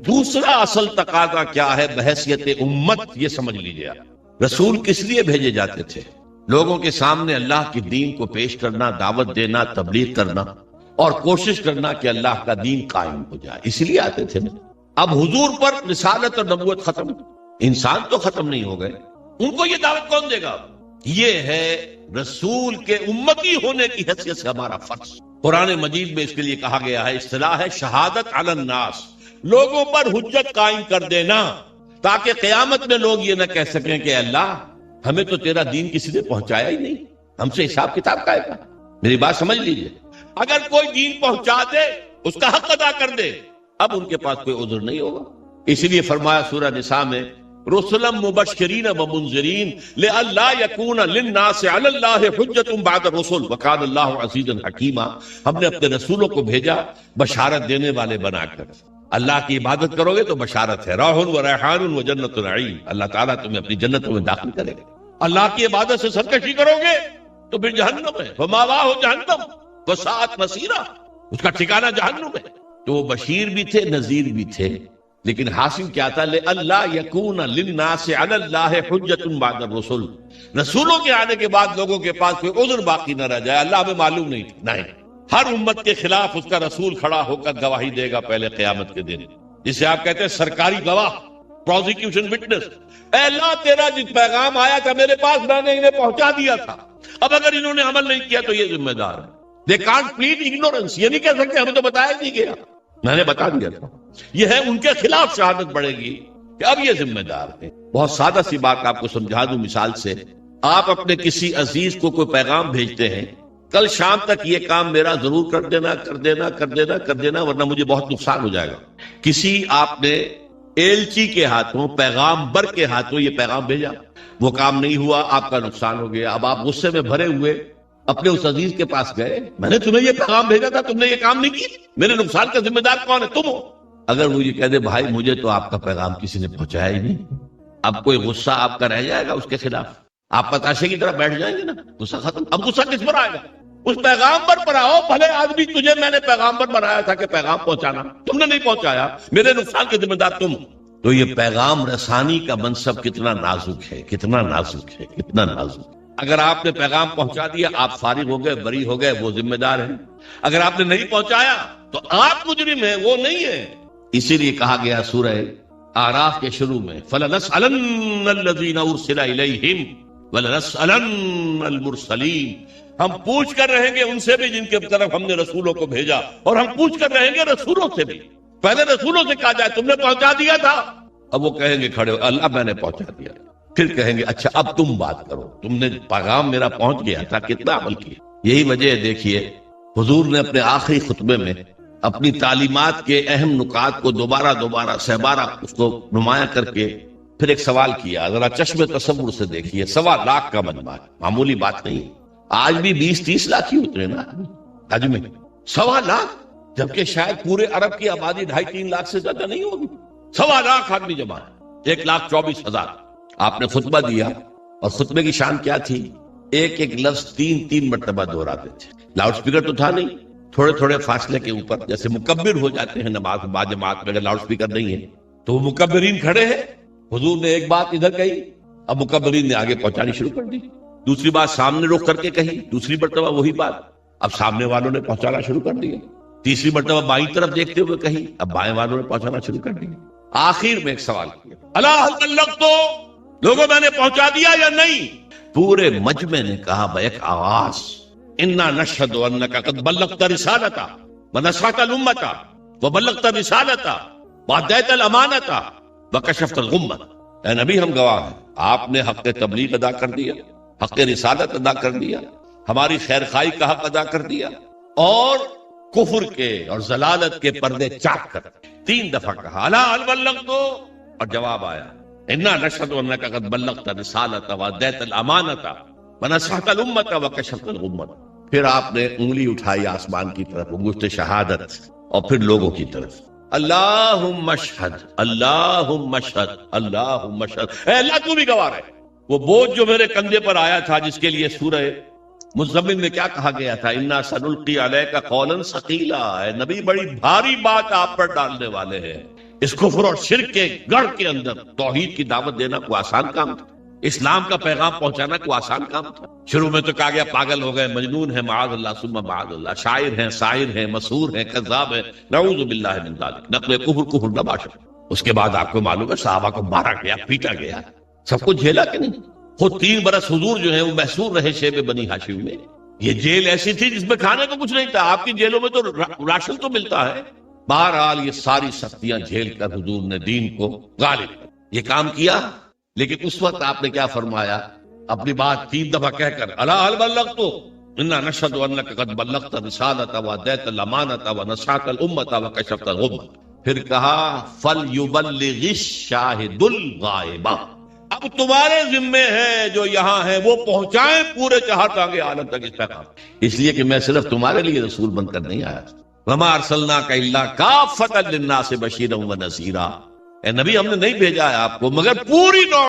S2: دوسرا اصل تقاضا کیا ہے بحیثیت امت؟ یہ سمجھ لیجیے رسول کس لیے بھیجے جاتے تھے؟ لوگوں کے سامنے اللہ کے دین کو پیش کرنا، دعوت دینا، تبلیغ کرنا اور کوشش کرنا کہ اللہ کا دین قائم ہو جائے. اس لیے آتے تھے. اب حضور پر رسالت اور نبوت ختم، انسان تو ختم نہیں ہو گئے، ان کو یہ دعوت کون دے گا؟ یہ ہے رسول کے امتی ہونے کی حیثیت سے ہمارا فرض. قرآن مجید میں اس کے لیے کہا گیا ہے، اصطلاح ہے شہادت علی الناس، لوگوں پر حجت قائم کر دینا تاکہ قیامت میں لوگ یہ نہ کہہ سکیں کہ اللہ ہمیں تو تیرا دین کسی نے پہنچایا ہی نہیں، ہم سے حساب کتاب کا ہے. میری بات سمجھ لیجئے، اگر کوئی دین پہنچا دے اس کا حق ادا کر دے، اب ان کے پاس کوئی عذر نہیں ہوگا. اسی لیے فرمایا سورہ نساء میں رسلا مبشرین ومنذرین لئلا یکون للناس علی اللہ حجۃ بعد الرسل وکان اللہ عزیزا حکیما. ہم نے اپنے رسولوں کو بھیجا بشارت دینے والے بنا کر. اللہ کی عبادت کرو گے تو بشارت ہے، راح و ریحان و جنت نعیم، اللہ تعالیٰ تمہیں اپنی جنتوں میں داخل کرے گا. اللہ کی عبادت سے سرکشی کرو گے تو پھر جہنم ہے، وماواہ جہنم وساءت مصیرا، اس کا ٹھکانہ جہنم ہے. تو وہ بشیر بھی تھے، نذیر بھی تھے، لیکن حاصل کیا تھا؟ لئلا یکون للناس علی اللہ حجۃ بعد الرسل، رسولوں کے آنے کے بعد لوگوں کے پاس کوئی عذر باقی نہ رہ جائے. اللہ ہمیں معلوم نہیں تھا، نہیں، ہر امت کے خلاف اس کا رسول کھڑا ہو کر گواہی دے گا پہلے قیامت کے دن، جسے آپ کہتے ہیں سرکاری گواہ، پروزیکیوشن وٹنس. اے اللہ تیرا جس پیغام آیا تھا میرے پاس میں نے انہیں پہنچا دیا تھا، اب اگر انہوں نے عمل نہیں کیا تو یہ ذمہ دار ہے. They can't plead ignorance، یہ نہیں کہہ سکتے ہمیں تو بتایا نہیں گیا، میں نے بتا دیا تھا. یہ ہے ان کے خلاف شہادت پڑے گی کہ اب یہ ذمہ دار ہے. بہت سادہ سی بات آپ کو سمجھا دوں مثال سے. آپ اپنے کسی عزیز کو کوئی پیغام بھیجتے ہیں، کل شام تک یہ کام میرا ضرور کر دینا کر دینا کر دینا کر دینا، ورنہ مجھے بہت نقصان ہو جائے گا۔ کسی آپ نے ایلچی کے ہاتھوں، پیغامبر کے ہاتھوں یہ پیغام بھیجا، وہ کام نہیں ہوا، آپ کا نقصان ہو گیا۔ اب آپ غصے میں بھرے ہوئے اپنے اس عزیز کے پاس گئے، میں نے تمہیں یہ پیغام بھیجا تھا، تم نے یہ کام نہیں کیا، میرے نقصان کا ذمہ دار کون ہے؟ تم ہو۔ اگر وہ یہ کہہ دے بھائی مجھے تو آپ کا پیغام کسی نے پہنچایا ہی نہیں، اب کوئی غصہ آپ کا رہ جائے گا اس کے خلاف؟ آپ پتاشے کی طرح بیٹھ جائیں گے نا، غصہ ختم۔ اب غصہ کس پر آئے گا؟ اس پیغامبر پر آؤ، بھلے آدمی تجھے میں نے پیغامبر بنایا تھا کہ پیغام پہنچانا، تم نے نہیں پہنچایا، میرے نقصان کے ذمہ دار تم۔ تو یہ پیغام رسانی کا منصب کتنا نازک ہے، کتنا نازک ہے، کتنا نازک۔ اگر آپ نے پیغام پہنچا دیا آپ فارغ ہو گئے، بری ہو گئے، وہ ذمہ دار ہیں۔ اگر آپ نے نہیں پہنچایا تو آپ مجرم ہیں، وہ نہیں ہے۔ اسی لیے کہا گیا سورہ اعراف کے شروع میں فَلَنَسْأَلَنَّ الَّذِينَ أُرْسِلَ إِلَيْهِمْ وَلَنَسْأَلَنَّ الْمُرْسَلِينَ، ہم پوچھ کر رہیں گے ان سے بھی جن کے طرف ہم نے رسولوں کو بھیجا، اور ہم پوچھ کر رہیں گے رسولوں سے بھی۔ پہلے رسولوں سے کہا جائے تم نے پہنچا دیا تھا، اب وہ کہیں گے کھڑے ہو اللہ میں نے پہنچا دیا، پھر کہیں گے اچھا اب تم بات کرو، تم نے پیغام میرا پہنچ گیا تھا، کتنا عمل کیا۔ یہی وجہ ہے، دیکھیے حضور نے اپنے آخری خطبے میں اپنی تعلیمات کے اہم نکات کو دوبارہ سہبارہ اس کو نمایاں کر کے پھر ایک سوال کیا۔ ذرا چشم تصور سے دیکھیے، 1.25 لاکھ کا مجمع، معمولی بات نہیں۔ آج بھی 20-30 لاکھ ہی اترے نا حج میں، 1.25 لاکھ، جبکہ شاید پورے عرب کی آبادی 2.5-3 لاکھ سے زیادہ نہیں ہوگی۔ 1.25 لاکھ آدمی جمع ہے، 1,24,000۔ آپ نے خطبہ دیا، اور خطبے کی شان کیا تھی؟ ایک لفظ 3 مرتبہ دہراتے تھے۔ لاؤڈ سپیکر تو تھا نہیں، تھوڑے فاصلے کے اوپر جیسے مکبر ہو جاتے ہیں نماز با جماعت میں، اگر لاؤڈ سپیکر نہیں ہے تو وہ مکبرین کھڑے ہیں، حضور نے ایک بات ادھر کہی، اب مکبرین نے آگے پہنچانی شروع کر دی، دوسری بات سامنے رخ کر کے کہی، دوسری مرتبہ وہی بات، اب سامنے والوں نے پہنچانا شروع کر دیا، تیسری مرتبہ بائیں طرف دیکھتے ہوئے کہی، اب بائیں والوں نے پہنچانا شروع کر دیا۔ آخر میں ایک سوال کیا، الا هل بلغت، لوگوں میں نے پہنچا دیا یا نہیں؟ پورے مجمع نے کہا بیک آواز، انا نشہد انک قد بلغت رسالۃ ونصحت الامۃ وبلغت رسالۃ وادیت الامانۃ وکشفت الغمۃ۔ اے نبی ہم گواہ ہیں، آپ نے حق تبلیغ ادا کر دیا، حق رسالت ادا کر دیا، ہماری خیر خواہی کا حق ادا کر دیا، اور کفر کے اور ضلالت کے پردے چاک کر۔ 3 دفعہ کہا الا هل بلغت، اور جواب آیا انا نشهد انک قد بلغت رسالۃ وادیت الامانۃ ونصحت الامۃ وکشفت الغمۃ۔ پھر آپ نے انگلی اٹھائی آسمان کی طرف، انگشت شہادت، اور پھر لوگوں کی طرف، اللہم اشہد اللہم اشہد اللہم اشہد، اے اللہ تو بھی گواہ ہے۔ وہ بوجھ جو میرے کندھے پر آیا تھا، جس کے لیے سورہ مزمل میں کیا کہا گیا تھا، انا سنلقی علیک قولا ثقیلا، اے نبی بڑی بھاری بات آپ پر ڈالنے والے ہیں۔ اس کفر اور شرک کے گڑھ کے اندر توحید کی دعوت دینا کوئی آسان کام تھا؟ اسلام کا پیغام پہنچانا کوئی آسان کام تھا؟ شروع میں تو کہا گیا پاگل ہو گئے، مجنون ہے، معاذ اللہ ثم معاذ اللہ، شاعر ہیں، ساحر ہیں، مسحور ہیں، کذاب ہیں، نعوذ باللہ من ذلک، نقل کفر نباشا۔ اس کے بعد آپ کو معلوم ہے صحابہ کو مارا گیا، پیٹا گیا، سب کچھ جھیلا کہ نہیں؟ خود 3 برس حضور جو ہیں وہ محصور رہے شیب بنی ہاشم میں۔ یہ جیل ایسی تھی جس میں کھانے کو کچھ نہیں تھا، آپ کی جیلوں میں تو راشن تو ملتا ہے۔ بہرحال یہ ساری سختیاں جھیل کر حضور نے دین کو غالب کر یہ کام کیا۔ لیکن اس وقت آپ نے کیا فرمایا؟ اپنی بات 3 دفعہ کہہ کر الا هل بلغت انا نشهد انک قد بلغت رسالۃ وادیت الامانۃ ونصحت الامۃ وکشفت الغمۃ۔ پھر کہا فلیبلغ الشاہد الغائب، اب تمہارے ذمے ہے جو یہاں ہے وہ پہنچائیں پورے جہاں آگے عالم تک اس پیغام، اس لیے کہ میں صرف تمہارے لیے رسول بن کر نہیں آیا، وما ارسلناک الا کافۃ للناس بشیرا ونذیرا، اے نبی ہم نے نہیں بھیجا ہے آپ کو مگر پوری نوع